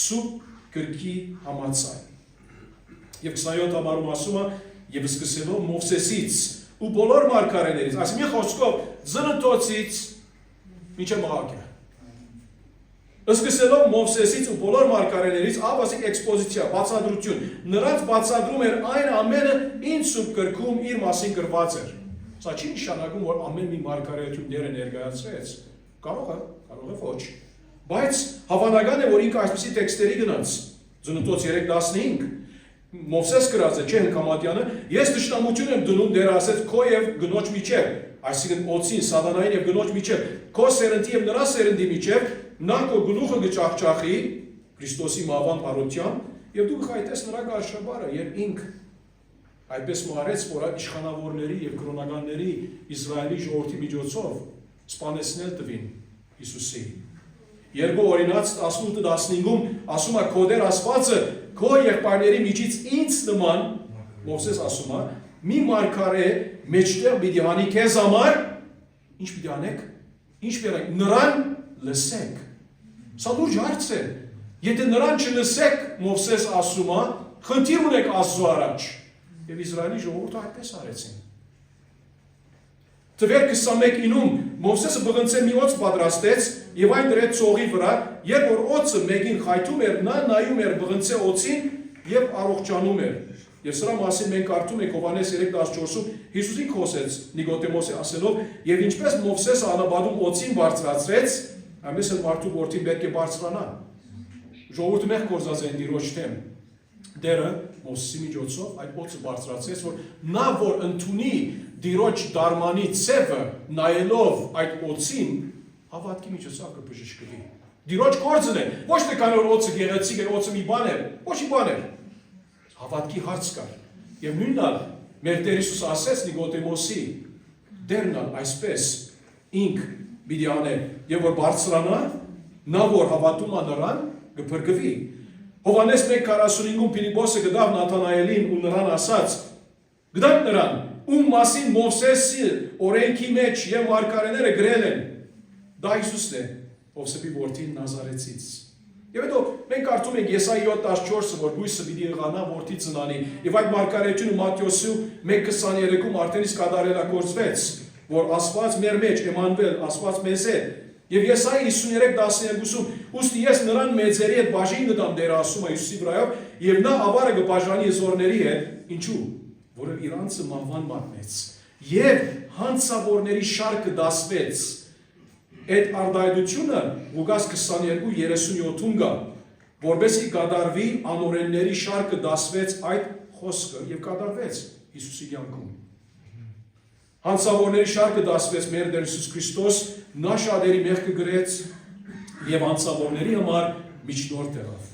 սուրբ գրքի համաձայն։ Եվ 27 համարում ասում է, եւ սկսելով Մովսեսից ու բոլոր մարգարեներից, այսինքն մի խոսքով ծննդոցից մինչև մահակը։ Սկսելով Մովսեսից ու բոլոր մարգարեներից աբասիկ էքսպոզիցիա, բացատրություն, նրանց բացատրում էր այն ամենը, ինչ սուրբ գրքում իր մասին գրված էր։ Սա չի նշանակում, որ ամեն մի մարգարեություն Տերը ներկայացրեց։ Կարող է ոչ։ Բայց հավանական է, որ ինքը այսպիսի տեքստերի գնաց։ Ծննդոց 3:15 Մովսես գրած է, չէ Հնկամատյանը, ես թշնամություն եմ դնում դեր ասեց քո եւ գնոջ միջև, այսինքն օծին, սատանային եւ գնոջ միջև, քո սերնդի եւ նրա սերնդի միջև, նա քո գլուխը կճախճախի Քրիստոսի մահվան парությամբ եւ դու կխայտես նրա գարշաբարը եւ ինք այդպես մահարեց, որ իշխանավորների եւ կրոնականների Իսրայելի ժողովրդի միջոցով սպանեցնել տվին Հիսուսի։ Երկու օրինաց 18-15-ում ասում է քո Տեր Աստվածը քո եղբայրների միջից ինձ նման Մովսես ասում է մի մարգարե մեջտեղ պիտի հանի քեզ համար ինչ պիտի անեք ինչ պիտի նրան լսեք սա լուրջ հարց է եթե նրան չլսեք Մովսես ասում է խնդիր ունեք Աստծո առաջ եւ Իսրայելի ժողովուրդը այդպես արեցին Տվեր 21-ում Մովսեսը բղնցե մի օծ պատրաստեց եւ այն դրեց ծողի վրա, երբ որ օծը մեկին խայթում էր, նա նայում էր բղնցե օծին եւ առողջանում էր։ Եվ սրա մասին մենք կարդում ենք Հովհաննես 3:14-ում Հիսուսին խոսեց Նիկոդեմոսի ասելով, եւ ինչպես Մովսեսը անաբադում օծին բարձրացրեց, այնպես էլ մարդու որդին պետք է բարձրանա։ Ժողովուրդը մեղ կորզած են Տիրոջ թեմ։ Դերը Մովսեսի միջոցով այդ օծը բարձրացրեց, որ նա որ ընդունի Տիրոջ դարմանի ցևը նայելով այդ օծին հավատքի միջոցով կբժշկվի։ Դիրոջ գործն է, ոչ թե քանի որ օծը գեղեցիկ է, օծը մի բան է, ոչ մի բան է։ Հավատքի հարց կար։ Եվ նույնն էլ մեր Տեր Հիսուս ասեց Նիկոդեմոսի դերնալ այսպես ինք պիտի անե, եւ որ բարձրանա, նա որ հավատում է նրան կփրկվի։ Հովհաննես 1:45-ում Փիլիպոսը գտավ Նաթանայելին ու նրան ասաց. գտանք նրան, ում մասին Մովսեսի օրենքի մեջ եւ մարգարեները գրել են։ Դա Հիսուսն է, Ովսեփի որդին Նազարեցից։ Եվ հետո մենք կարդում ենք Եսայի 7:14-ը, որ բույսը պիտի եղանա որդի ծնանի, եւ այդ մարգարեությունը Մատթեոսի 1:23-ում արդեն իսկ կատարելագործվեց, որ Աստված մեր մեջ, Էմանուել, Աստված մեզ է։ Եվ Եսայի 53:12-ում, ուստի ես նրան մեծերի հետ բաժին կտամ, Տերը ասում է Հիսուսի վրայով, եւ նա ավարը կբաժանի զորների հետ, ինչու՞, որը իրանցը մահվան մատնեց, եւ հանցավորների շարքը դասվեց։ Այդ արդայդությունը Ղուկաս 22:37-ում գա, որովհետեւ կատարվի անօրենների շարքը դասվեց այդ խոսքը եւ կատարվեց Հիսուսի կյանքում։ Հանցավորների շարքը դասվեց մեր Տեր Հիսուս Քրիստոս, նա շատերի մեղքը գրեց եւ հանցավորների համար միջնորդ եղավ։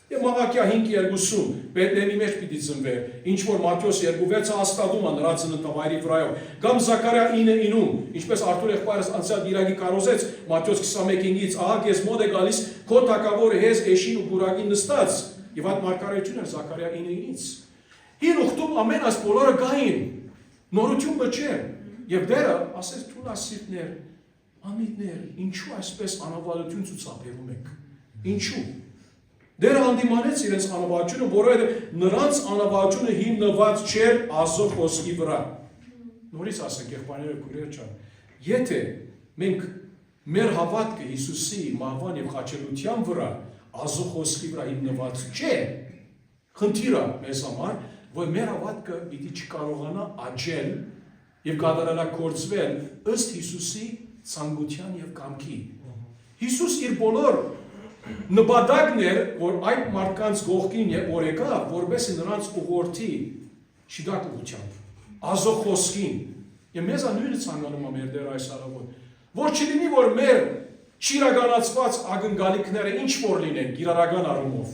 Եվ Մաղաքիա 5:2-ում Բեթլեհեմի մեջ պիտի ծնվեր, ինչ որ Մատթեոս 2:6-ը հաստատում է նրա ծննդավայրի վրայով։ Կամ Զաքարիա 9:9-ում, ինչպես Արթուր եղբայրս անցյալ դիրագի կարոզեց Մատթեոս 21:5-ից, ահա ես մոտ է գալիս քո թագավորը հեզ էշին ու գուրագին նստած։ Եվ այդ մարգարեությունը Զաքարիա 9:9-ից։ Հին ուխտում ամեն այս բոլորը գային, նորություն բջեր։ Եվ դերը ասեց թույլ ասիրտներ, ամիտներ, ինչու այսպես անավարություն ցուցաբերում եք։ Ինչու։ Դերը հանդիմանեց իրենց անավարությունը, որովհետև նրանց անավարությունը հիմնված չէր Աստծո խոսքի վրա։ Նորից ասենք եղբայրները քույրեր ջան, եթե մենք մեր հավատքը Հիսուսի մահվան եւ խաչելության վրա Աստծո խոսքի վրա հիմնված չէ, խնդիրը մեզ համար, որ մեր հավատքը պիտի չկարողանա աճել եւ կատարելագործվել ըստ Հիսուսի ցանկության եւ կամքի։ Հիսուս իր բոլոր նպատակն էր, որ այդ մարդկանց գողքին որ եկավ, որպեսզի նրանց ուղղորդի շիդակ ուղղությամբ, Աստծո խոսքին։ Եվ մեզ նույնը ցանկանում է մեր Տեր այս առավոտ, որ չլինի, որ մեր չիրականացված ակնկալիքները ինչ որ լինեն գիրառական առումով,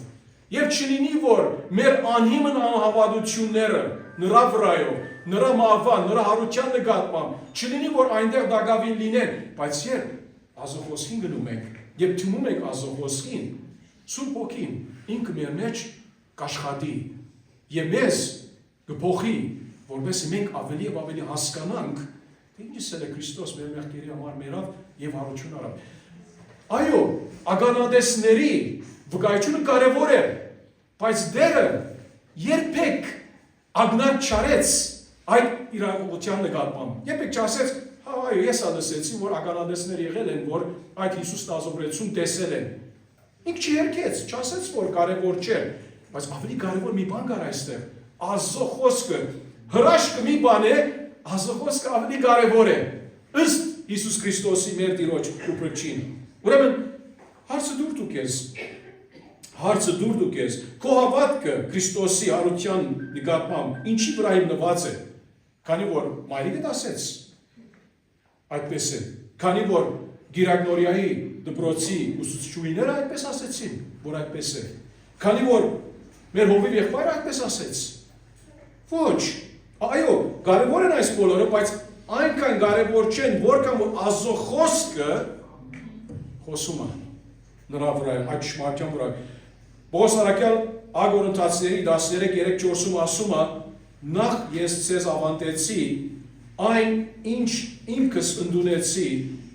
եւ չլինի, որ մեր անհիմն անհավատությունները նրա վրայով, նրա մահվան, նրա հարության նկատմամբ, չլինի, որ այնտեղ դակավին լինեն, բայց երբ Աստծո խոսքին գնում ենք եւ թիմում ենք Աստծո խոսքին, Սուրբ Հոգին ինքը մեր մեջ կաշխատի եւ մեզ կփոխի, որովհետեւ մենք ավելի եւ ավելի հասկանանք, թե ինչս է Քրիստոս մեր մեղքերի համար մեռավ եւ հարություն արավ։ Այո, ագանադեսների վկայությունը կարևոր է, բայց դերը երբեք ագնանք չարեց այդ իրողության նկատմամբ։ Երբեք չասեց, այո, ես ալսեցի, որ ագանադեսներ եղել են, որ այդ Հիսուսն ազովրեցուն տեսել են։ Ինք չերկեց, չասեց, որ կարևոր չէ, բայց ավելի կարևոր մի բան կար այստեղ։ Աստծո խոսքը հրաշքը մի բան է, Աստծո խոսքը ավելի կարևոր է։ Ըստ Հիսուս Քրիստոսի մեր Տիրոջ ու Փրկչին։ Ուրեմն հարցը դուր դուք ես, քո հավատքը Քրիստոսի հարության նկատմամբ ինչի վրա հիմնված է։ Քանի որ մայրիկդ ասեց այդպես է, քանի որ Գիրագնորիայի դպրոցի ուսուցչուհիները այդպես ասեցին, որ այդպես է, քանի որ մեր հովիվ եղբայրը այդպես ասեց։ Ոչ, այո, կարևոր են այս բոլորը, բայց այնքան կարևոր չեն, որքան որ Աստծո խոսքը խոսում է նրա վրա, այդ ճշմարտության վրա։ Պողոս առաքյալ Ագորընթացիների 13:3-4-ում ասում է. նախ ես ցեզ ավանդեցի այն ինչ ինքս ընդունեցի,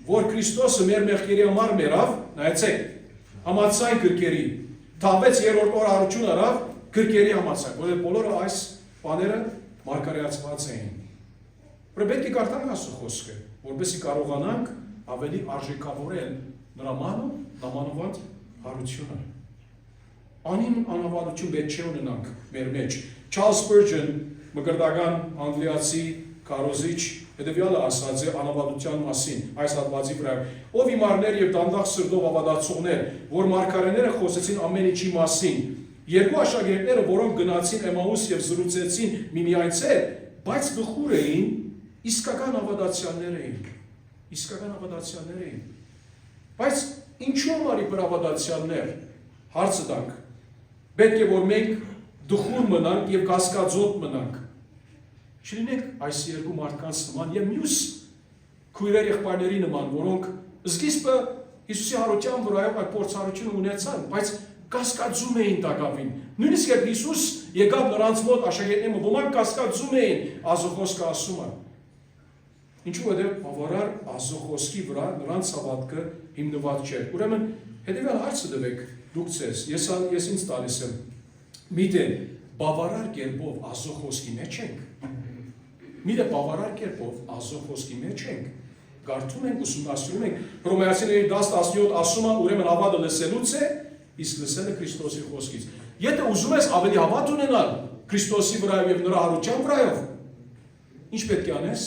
որ Քրիստոսը մեր մեղքերի համար մեռավ, նայեցեք, համաձայն գրքերի, թավեց երրորդ օր հարություն արավ գրքերի համաձայն, որովհետև բոլորը այս բաները մարգարեացված էին։ Որը պետք է կարդանք Աստծո խոսքը, որպեսզի կարողանանք ավելի արժեքավորել նրա մանավանդ հարությունը։ Անին անհավատություն պետք չէ ունենանք մեր մեջ։ Charles Spurgeon, մկրտական անգլիացի քարոզիչ, հետևյալը ասած է անհավատության մասին, այս հատվածի վրա, ով իմարներ եւ դանդաղ սրտով ավադացողներ, որ մարգարեները խոսեցին ամեն ինչի մասին, երկու աշակերտները, որոնք գնացին Էմաուս եւ զրուցեցին միմյանց հետ, բայց վխուր էին, իսկական ավադացյաններ էին։ Բայց ինչու համար իբրավադացյալներ հարցը տանք, պետք է որ մենք դխուր մնանք և կասկածոտ մնանք, չլինենք այս երկու մարդկանց նման և մյուս քույրեր եղբայրների նման, որոնք սկիզբը Հիսուսի հարության վրայով այդ փորձառությունը ունեցան, բայց կասկածում էին տակավին։ Նույնիսկ երբ Հիսուս եկավ նրանց մոտ աշակերտները, ոմանք կասկածում էին Աստծո ասումը։ Ինչու որտեղ բավարար Աստծո խոսքի վրա նրանց հավատքը հիմնված չէր։ Ուրեմն հետևյալ հարցը տվեք դուք ձեզ, ես ինձ տալիս եմ։ Միթե բավարար կերպով Աստծո խոսքի մեջ ենք։ Միթե բավարար կերպով Աստծո խոսքի մեջ ենք։ Կարդում ենք, ուսումնասիրում ենք, Հռոմեացիների 10:17 ասում է, ուրեմն հավատը լսելուց է, իսկ լսելը Քրիստոսի խոսքից։ Եթե ուզում ես ավելի հավատ ունենալ Քրիստոսի վրայով եւ նրա հարության վրայով, ինչ պետք է անես։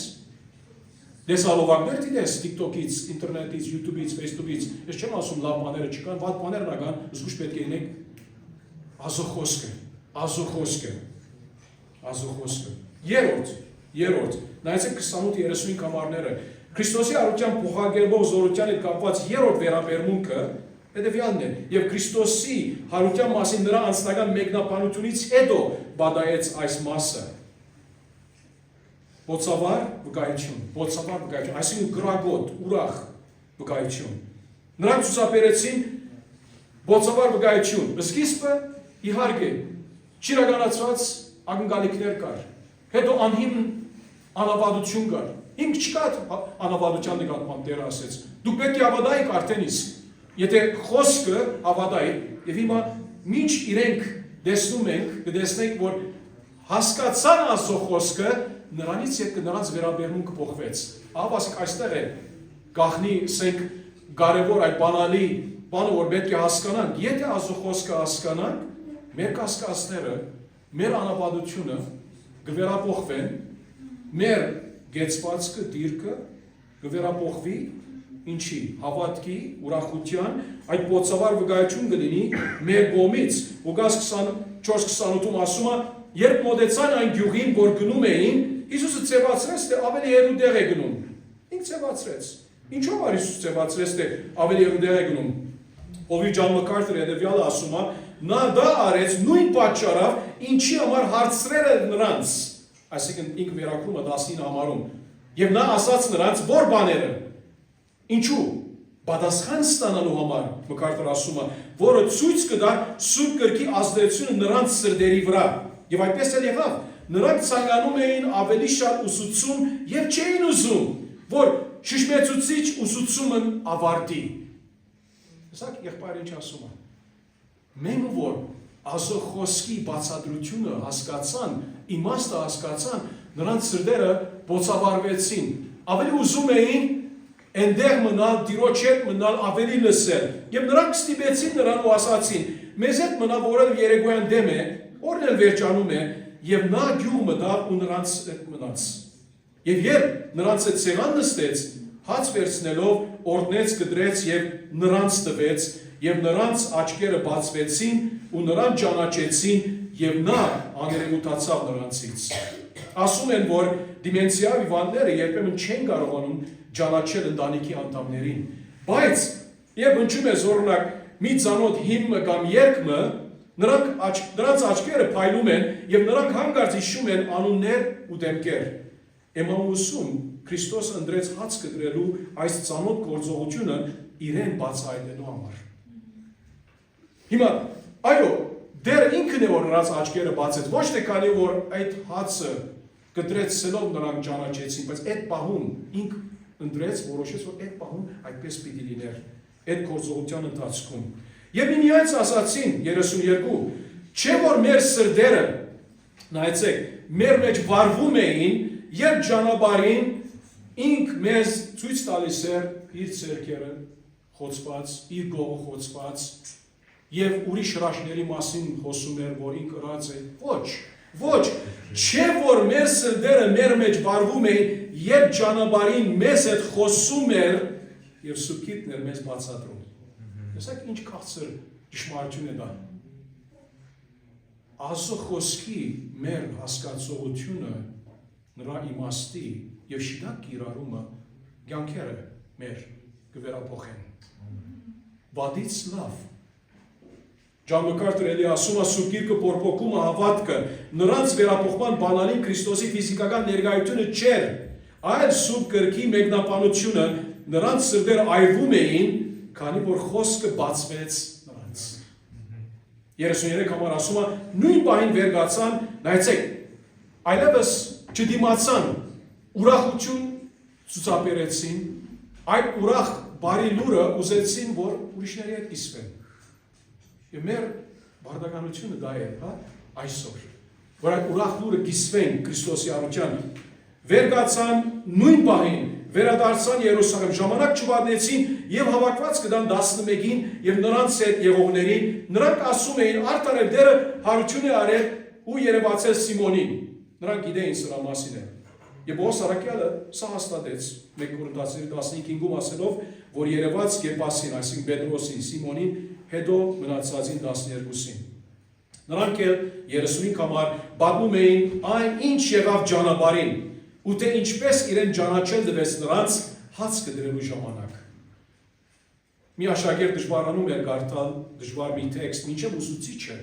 Լեսալովակներ դիտես TikTok-ից, ինտերնետից, YouTube-ից, Facebook-ից, ես չեմ ասում լավ բաները չկան, վատ բաներ կան, զգուշ պետք է լինենք Աստծո խոսքը, Աստծո խոսքը, Աստծո խոսքը։ Երրորդ, նայեցեք 28-35 համարները, Քրիստոսի հարության փոխագերբող զորության հետ կապված երրորդ վերաբերմունքը հետևյալն է, եւ Քրիստոսի հարության մասին նրա անձնական մեկնաբանությունից հետո բադայեց այս մասը։ Բոցավար վկայություն, այսինքն գրագոտ, ուրախ վկայություն։ Նրանք ցուցաբերեցին բոցավար վկայություն։ Սկիզբը իհարկե չիրականացված ակնկալիքներ կար։ Հետո անհիմն անավատություն կար։ Ինք չկա անավատության նկատմամբ Տերը ասեց։ Դուք պետք է հավատայիք արդեն իսկ։ Եթե խոսքը հավատայի, եւ հիմա մինչ իրենք տեսնում ենք, կտեսնենք, որ հասկացան Աստծո խոսքը, նրանից եկը նրանց վերաբերմունքը փոխվեց։ Ասենք այստեղ է գաղտնի ասենք կարևոր այդ բանալի բանը, որ պետք է հասկանանք, եթե Աստծո խոսքը հասկանանք, մեր կասկածները, մեր անապատությունը կվերափոխվեն, մեր գեցվածքը, դիրքը կվերափոխվի ինչի, հավատքի, ուրախության, այդ բոցավար վկայություն կլինի մեր կողմից։ Ղուկաս 24:28-ում ասում է, երբ մոտեցան այն գյուղին, որ գնում էին, Հիսուսը ցեվացրեց, թե ավելի հեռու տեղ է գնում։ Ինք ցեվացրեց։ Ինչո՞վ է Հիսուս ցեվացրեց, թե ավելի հեռու տեղ է գնում։ Ովի Ջան Մակարթերը հետևյալը ասում է, նա դա արեց նույն պատճառով, ինչի համար հարցրել է նրանց։ Այսինքն ինք վերագրում է 19 համարում։ Եվ նա ասաց նրանց, որ բաները։ Ինչու՞։ Պատասխան ստանալու համար, Մակարթերը ասում է, որը ցույց կտա Սուրբ Գրքի ազդեցությունը նրանց սրտերի վրա։ Եվ այդպես էլ եղավ։ Նրանք ցանկանում էին ավելի շատ ուսուցում եւ չէին ուզում, որ շշմեցուցիչ ուսուցումն ավարտի։ Տեսեք, եղբայրը ինչ ասում է։ Մենք որ Աստծո խոսքի բացատրությունը հասկացան, իմաստը հասկացան, նրանց սրտերը բոցավառվեցին։ Ավելի ուզում էին այնտեղ մնալ, Տիրոջ հետ մնալ, ավելի լսել։ Եվ նրանք ստիպեցին նրան ու ասացին. մեզ հետ մնա, որովհետև երեկոյան դեմ է, օրն էլ վերջանում է, եւ նա գյուղ մտավ ու նրանց հետ մնաց։ Եվ երբ նրանց հետ սեղան նստեց, հաց վերցնելով օրհնեց, կտրեց եւ նրանց տվեց, եւ նրանց աչքերը բացվեցին ու նրան ճանաչեցին եւ նա աներևութացավ նրանցից։ Ասում են, որ դիմենցիա հիվանդները երբեմն չեն կարողանում ճանաչել ընտանիքի անդամներին, բայց երբ հնչում է օրինակ մի ծանոթ հիմը կամ երգը, նրանց աչքերը փայլում են եւ նրանք հանկարծ հիշում են անուններ ու դեմքեր։ Էմաուսում Քրիստոսը ընտրեց հաց կտրելու այս ծանոթ գործողությունը իրեն բացահայտելու համար։ Հիմա, այո, դեր ինքն է որ նրանց աչքերը բացեց, ոչ թե քանի որ այդ հացը կտրեցելով նրանք ճանաչեցին, բայց այդ պահում ինք ընտրեց, որոշեց, որ այդ պահում այդպես պիտի լիներ, այդ գործողության ընթացքում։ Եվ միմյանց ասացին 32, չէ որ մեր սրտերը, նայեցեք, մեր մեջ վարվում էին, երբ ճանապարհին ինք մեզ ցույց տալիս էր իր ցերկերը խոցված, իր գողը խոցված, եւ ուրիշ հրաշքների մասին խոսում էր, որ ինք ըրած է։ Ոչ, չէ որ մեր սրտերը մեր մեջ վարվում էին, երբ ճանապարհին մեզ հետ խոսում էր եւ Սուրբ էր մեզ բացատրում։ Տեսեք ինչ քաղցր ճշմարտություն է դա։ Աստծո խոսքի մեր հասկացողությունը, նրա իմաստի եւ շնորհ կիրառումը կյանքերը մեր կվերափոխեն։ վատից լավ։ Ջան Մակարդրը էլի ասում է Սուրբ Գիրքը փորփոքում է հավատքը, նրանց վերափոխման բանալին Քրիստոսի ֆիզիկական ներկայությունը չէր, այլ Սուրբ Գրքի մեկնաբանությունը նրանց սրտերը այրվում էին, քանի որ խոսքը բացվեց նրանց։ 33 համար ասում է նույն պահին վերգացան, նայեցեք, այլևս չդիմացան, ուրախություն ցուցաբերեցին, այդ ուրախ բարի լուրը ուզեցին, որ ուրիշների հետ կիսվեն։ Եվ մեր բարդականությունը դա է, հա, այսօր, որ այդ ուրախ լուրը կիսվեն Քրիստոսի առաքյալը։ Վերգացան նույն պահին, վերադարձան Երուսաղեմ, ժամանակ չվատնեցին եւ հավաքված կդան 11-ին եւ նրանց հետ եղողներին, նրանք ասում էին արդարել դերը հարություն է արել ու երևացել Սիմոնին։ Նրանք գիտեին սրա մասին։ Եվ Պողոս առաքյալը սա հաստատեց 1 Կորինթացիների 15-ում ասելով, որ երևաց Կեպասին, այսինքն Պետրոսին, Սիմոնին, հետո մնացածին 12-ին։ Նրանք էլ 35 համար պատմում էին այն ինչ եղավ ճանապարհին, ու թե ինչպես իրեն ճանաչել տվեց նրանց հաց կդրելու ժամանակ։ Մի աշակերտ դժվարանում էր կարդալ դժվար մի տեքստ, մինչև ուսուցիչը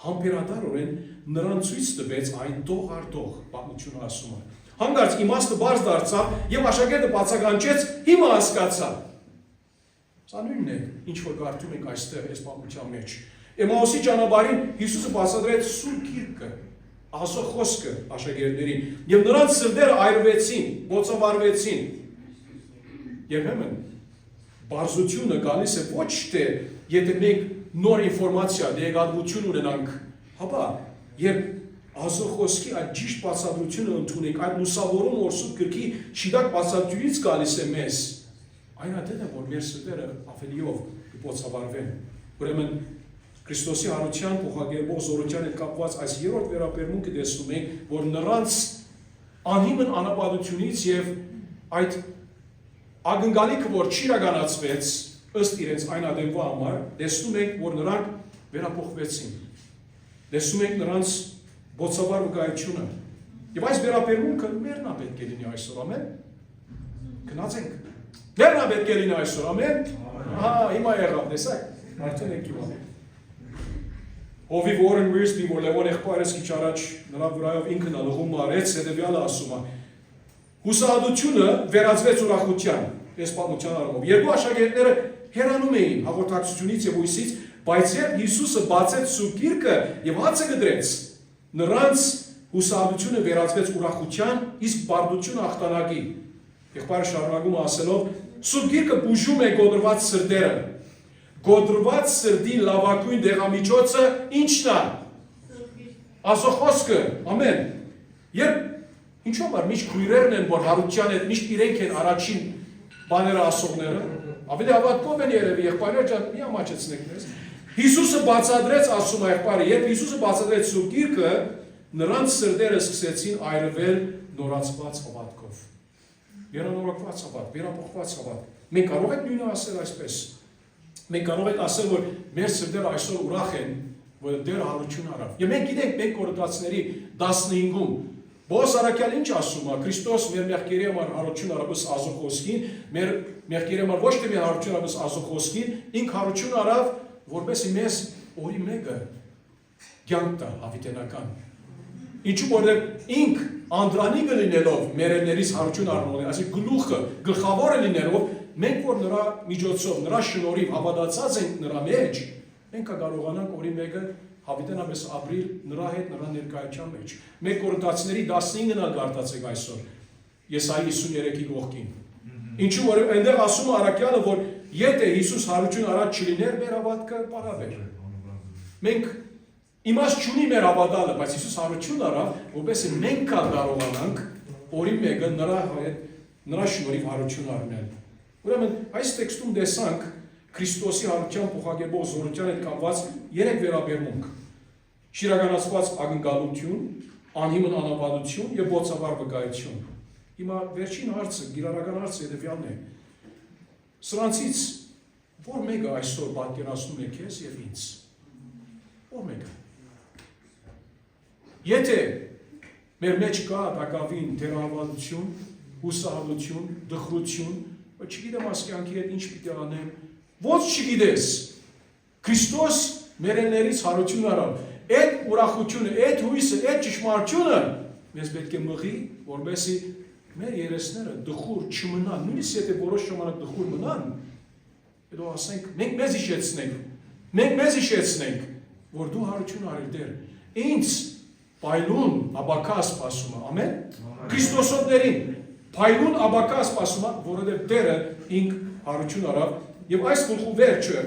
համբերատարորեն նրան ցույց տվեց այն տող առ տող պատմությունը ասում է։ Հանկարծ իմաստը բարձ դարձավ եւ աշակերտը բացականչեց, հիմա հասկացա։ Սա նույնն է, ինչ որ կարդում ենք այստեղ այս պատմության մեջ։ Էմաուսի ճանապարհին Հիսուսը բացատրեց Սուրբ Գիրքը, Աստծո խոսքը աշակերտներին, եւ նրանց սրտերը այրվեցին, ոցավարվեցին։ Երբեմն բարձությունը գալիս է ոչ թե եթե մենք նոր ինֆորմացիա, դեղատվություն ունենանք, հապա երբ Աստծո խոսքի այդ ճիշտ բացատրությունը ընդունենք, այդ լուսավորում որ Սուրբ Գրքի շիդակ բացատրությունից գալիս է մեզ, այն այդն է, որ մեր սրտերը ավելիով կփոխավարվեն։ Ուրեմն Քրիստոսի հարության փոխագերբող զորության հետ կապված այս երրորդ վերաբերմունքը տեսնում ենք, որ նրանց անհիմն անապատությունից եւ այդ ակնկալիքը, որ չիրականացվեց ըստ իրենց այն ադեմվա համար, տեսնում ենք, որ նրանք վերափոխվեցին։ Տեսնում ենք նրանց բոցավար վկայությունը։ Եվ այս վերաբերմունքը մերն է պետք է լինի այսօր, ամեն։ Գնացենք։ Մերն է պետք է լինի այսօր, ամեն։ Ահա, հիմա եղավ, տեսակ, արդեն եք իմանում։ Հովիվ Warren Wiersbe, որ Լևոն եղբայրս քիչ առաջ նրա վրայով ինքն ալղում արեց, հետևյալը ասում է. հուսահատությունը վերածվեց ուրախության, այս պատմության առումով։ Երկու աշակերտները հեռանում էին հաղորդակցությունից եւ հույսից, բայց երբ Հիսուսը բացեց Սուրբ Գիրքը եւ հացը գդրեց, նրանց հուսահատությունը վերածվեց ուրախության, իսկ բարդությունը հաղթանակի։ Եղբայրը շարունակում ասելով. Սուրբ Գիրքը բուժում է գոդրված սրտերը։ Գոդրված սրտի լավագույն դեղամիջոցը ի՞նչն է։ Աստծո խոսքը, ամեն։ Երբ ինչու՞ որ միշտ քույրերն են, որ հարության հետ միշտ իրենք են առաջին բաները ասողները, ավելի հավատքով են երևի, եղբայրը ջան, մի ամաչեցնեք մեզ։ Հիսուսը բացատրեց, ասում է եղբայրը, երբ Հիսուսը բացատրեց Սուրբ Գիրքը, նրանց սրտերը սկսեցին այրվել նորացված հավատքով։ Վերանորոգված հավատ, վերափոխված հավատ։ Մենք կարող ենք նույնը ասել այսպես։ Մենք կարող ենք ասել, որ մեր սրտերը այսօր ուրախ են, որ դեր հարություն արավ։ Եվ մենք գիտենք 1 Կորինթացիների 15-ում Պողոս առաքյալը ինչ ասում է, Քրիստոս մեր մեղքերի համար հարություն արավ ըստ Աստծո խոսքին, մեր մեղքերի համար ոչ թե մեր հարություն արավ ըստ Աստծո խոսքին, ինք հարություն արավ, որպեսզի մեզ օրի մեկը կյանք տա հավիտենական։ Ինչու որտեղ ինք անդրանիկը լինելով մերերներից հարություն առնող, այսինքն գլուխը, գլխավորը լինելով, մենք որ նրա միջոցով, նրա շնորհիվ հավատացած ենք նրա մեջ, մենք կարողանանք օրի մեկը հավիտենապես ապրիլ նրա հետ, նրա ներկայության մեջ։ 1 Կորինթացիների 15-ն ալ գարտացեք այսօր, Եսայի 53-ի կողքին։ Ինչու որ այնտեղ ասում է առաքյալը, որ եթե Հիսուս հարություն առաջ չլիներ, մեր հավատքը պարավ էր։ Մենք իմաստ չունի մեր հավատալը, բայց Հիսուս հարություն արավ, որպեսզի մենք կարողանանք օրի մեկը նրա հետ, նրա շնորհիվ հարություն առնել։ Ուրեմն այս տեքստում տեսանք Քրիստոսի հարության փոխագերբող զորության հետ կապված 3 վերաբերմունք. շիրականացված ակնկալություն, անհիմն անապատություն եւ բոցավառ վկայություն։ Հիմա վերջին հարցը, գիրառական հարցը հետեւյալն է. սրանցից որ մեկը այսօր պատկերացնում է քեզ եւ ինձ։ Որ մեկը։ Եթե մեր մեջ կա տակավին թերահավատություն, հուսահատություն, դխրություն, չգիտեմ ասկյանքի հետ ինչ պիտի անեմ, Ոչ չգիտես։ Քրիստոս մերեններից հարություն արավ։ Այդ ուրախությունը, այդ հույսը, այդ ճշմարտությունը մեզ պետք է մղի, որովհետեւ մեր երեսները դխուր չմնան, նույնիսկ եթե որոշ ժամանակ դխուր մնան, հետո ասենք, մենք մեզ հիշեցնենք, որ դու հարություն արել Տեր։ Ինձ պայլուն աբակա սպասում է, ամեն։ Քրիստոսովներին պայլուն աբակա սպասում է, որովհետև Տերը ինք հարություն արավ, եւ այս գլխու վերջը,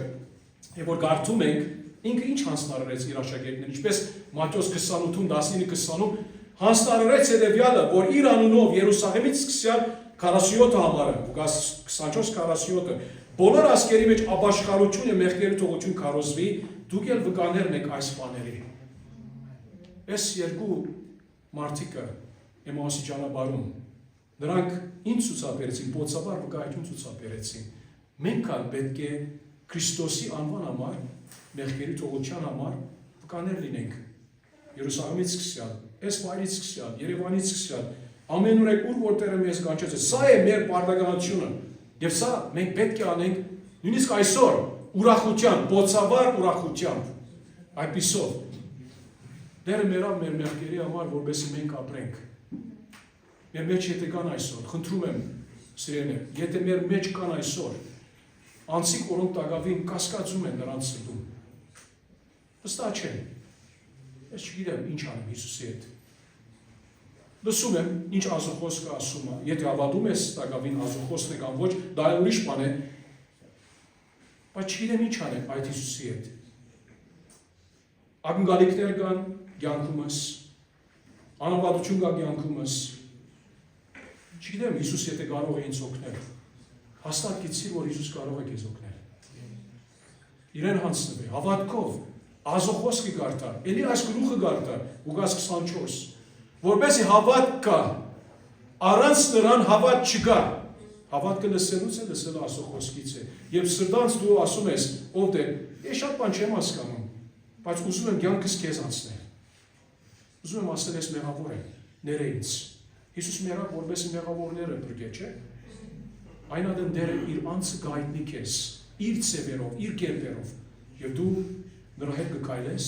եւ որ կարդում ենք, ինքը ինչ հանձնարարեց իր աշակերտներին, ինչպես Մատթեոս 28:19-20 հանձնարարեց հետևյալը, որ իր անունով Երուսաղեմից սկսյալ 47 համարը, Ղուկաս 24:47, բոլոր ազգերի մեջ ապաշխարություն եւ մեղքերի թողություն քարոզվի, դուք էլ վկաներն եք այս բաների։ Այս երկու մարդիկը Էմաուսի ճանապարհում նրանք ինչ ցուցաբերեցին, փոցաբար վկայություն ցուցաբերեցին։ Մենք ալ պետք է Քրիստոսի անվան համար, մեղքերի թողության համար վկաներ լինենք։ Երուսաղեմից սկսյալ, այս վայրից սկսյալ, Երևանից սկսյալ, ամենուրեք ուր որ Տերը մեզ կանչեց, սա է մեր պարտականությունը։ Եվ սա մենք պետք է անենք նույնիսկ այսօր ուրախությամբ, փոցաբար ուրախությամբ։ Այդպիսով Տերը մերավ մեր մեղքերի համար, որովհետեւ մենք ապրենք։ Մեր մեջ եթե կան այսօր, խնդրում եմ սիրելիներ, եթե մեր մեջ կան այսօր, անցիկ որոնք տակավին կասկածում են նրանց սրտում։ Վստահ չեն։ Ես չգիտեմ ինչ անեմ Հիսուսի հետ։ Լսում եմ, ինչ ազոխոսքը ասում է, եթե հավատում ես տակավին ազոխոսն է կամ ոչ, դա ուրիշ բան է, բայց չգիտեմ ինչ անեմ այդ Հիսուսի հետ։ Ակնկալիքներ կան կյանքումս, անհավատություն կա կյանքումս։ Չգիտեմ Հիսուս եթե կարող է ինձ օգնել, հաստատ գիտի, որ Հիսուս կարող է քեզ օգնել։ Իրեն հանձնվի, հավատքով, ազոխոսքը գարտա, էլի այս գլուխը գարտա, Ղուկաս 24, որպեսզի հավատ կա, առանց նրան հավատ չկա։ Հավատքը լսելուց է, լսելը ազոխոսքից է։ Եվ սրտանց դու ասում ես, ով դե, ես շատ բան չեմ հասկանում, բայց ուզում եմ կյանքս քեզ անցնել։ Ուզում եմ ասել ես մեղավոր եմ, ները ինձ։ Հիսուս մերավ, որպեսզի մեղավորները բրգե, չէ՞։ Այնադեմ Տերը իր անձը գայտնի քեզ, իր ծևերով, իր կերպերով, եւ դու նրա հետ կքայլես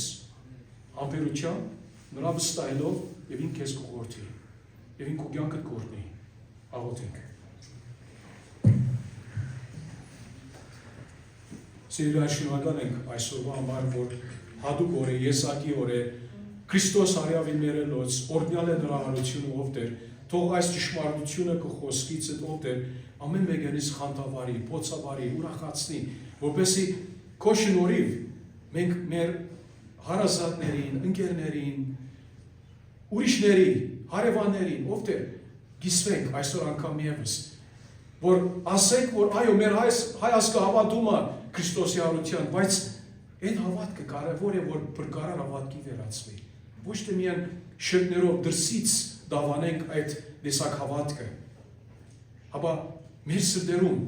համբերությամբ, նրա վստահելով եւ ինքն քեզ կուղղորդի, եւ ինքն քո կյանքդ կօրհնի։ Աղոթենք։ Սիրելի շնորհակալ ենք այսօրվա համար, որ հատուկ օր է, եսակի օր է, Քրիստոս արյավինները լոց, օրհնյալ է նրա հարությունը ով Տեր, թող այս ճշմարտությունը կխոսքից ով Տեր, ամեն մեկից խանդավարի, փոցաբարի, ուրախացնի, որպեսզի քո շնորհիվ մենք մեր հարազատներին, ընկերներին, ուրիշների, հարևաններին, ով Տեր, գիսվենք այսօր անգամ եւս, որ ասենք, որ այո, մեր հայ ազգը հավատում է Քրիստոսի հարության, բայց այդ հավատքը կարևոր է, որ բրկարար հավատքի վերածվի։ Ոչ թե միայն շերտներով դրսից դավանենք այդ դեսակ հավատքը, ապա մեր սրտերում,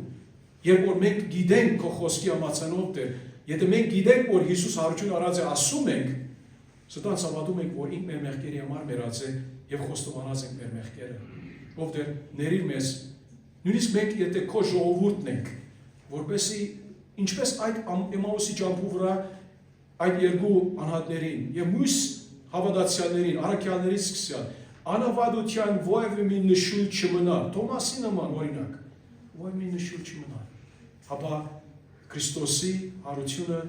երբ որ մենք գիտենք քո խոսքի համաձայնով Տեր, եթե մենք գիտենք, որ Հիսուս հարություն արած է, ասում ենք, սրտանց հավատում ենք, որ ինք մեր մեղքերի համար մեռած է եւ խոստովանած ենք մեր մեղքերը։ Ով Տեր, ների մեզ, նույնիսկ մենք եթե քո ժողովուրդն ենք, որպեսզի ինչպես այդ Էմաուսի ճամփու վրա այդ երկու անհատներին եւ մյուս հավատացյալներին, առաքյալներից սկսյալ, անավատության ովևէ մի նշույլ չմնա, Թոմասի նման օրինակ, ովևէ մի նշույլ չմնա, ապա Քրիստոսի հարությունը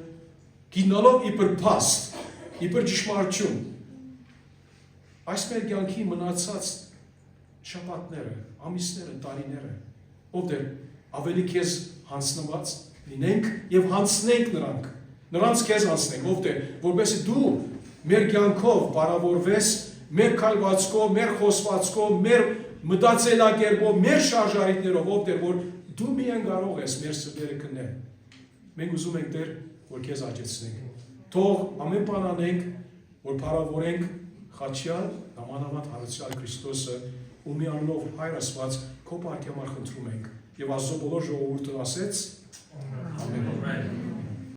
գինալով իբր փաստ, իբր ճշմարտություն, այս մեր կյանքի մնացած շաբաթները, ամիսները, տարիները, ով Տեր, ավելի քեզ հանձնված լինենք եւ հանձնենք նրանց քեզ հանձնենք, ով Տեր, որովհետեւ դու մեր կյանքով բարավորվես, մեր քայլվածքով, մեր խոսվածքով, մեր մտածելակերպով, մեր շարժարիտներով, ով Տեր, որ դու միայն կարող ես մեր սրտերը քնել։ Մենք ուզում ենք Տեր, որ քեզ աջակցենք։ Թող ամեն բան անենք, որ բարավորենք խաչյալ, նամանավանդ հարուցյալ Քրիստոսը, ումի անունով Հայր Աստված քո բարքի համար խնդրում ենք։ Եվ Աստծո բոլոր ժողովուրդը ասեց. Ամեն։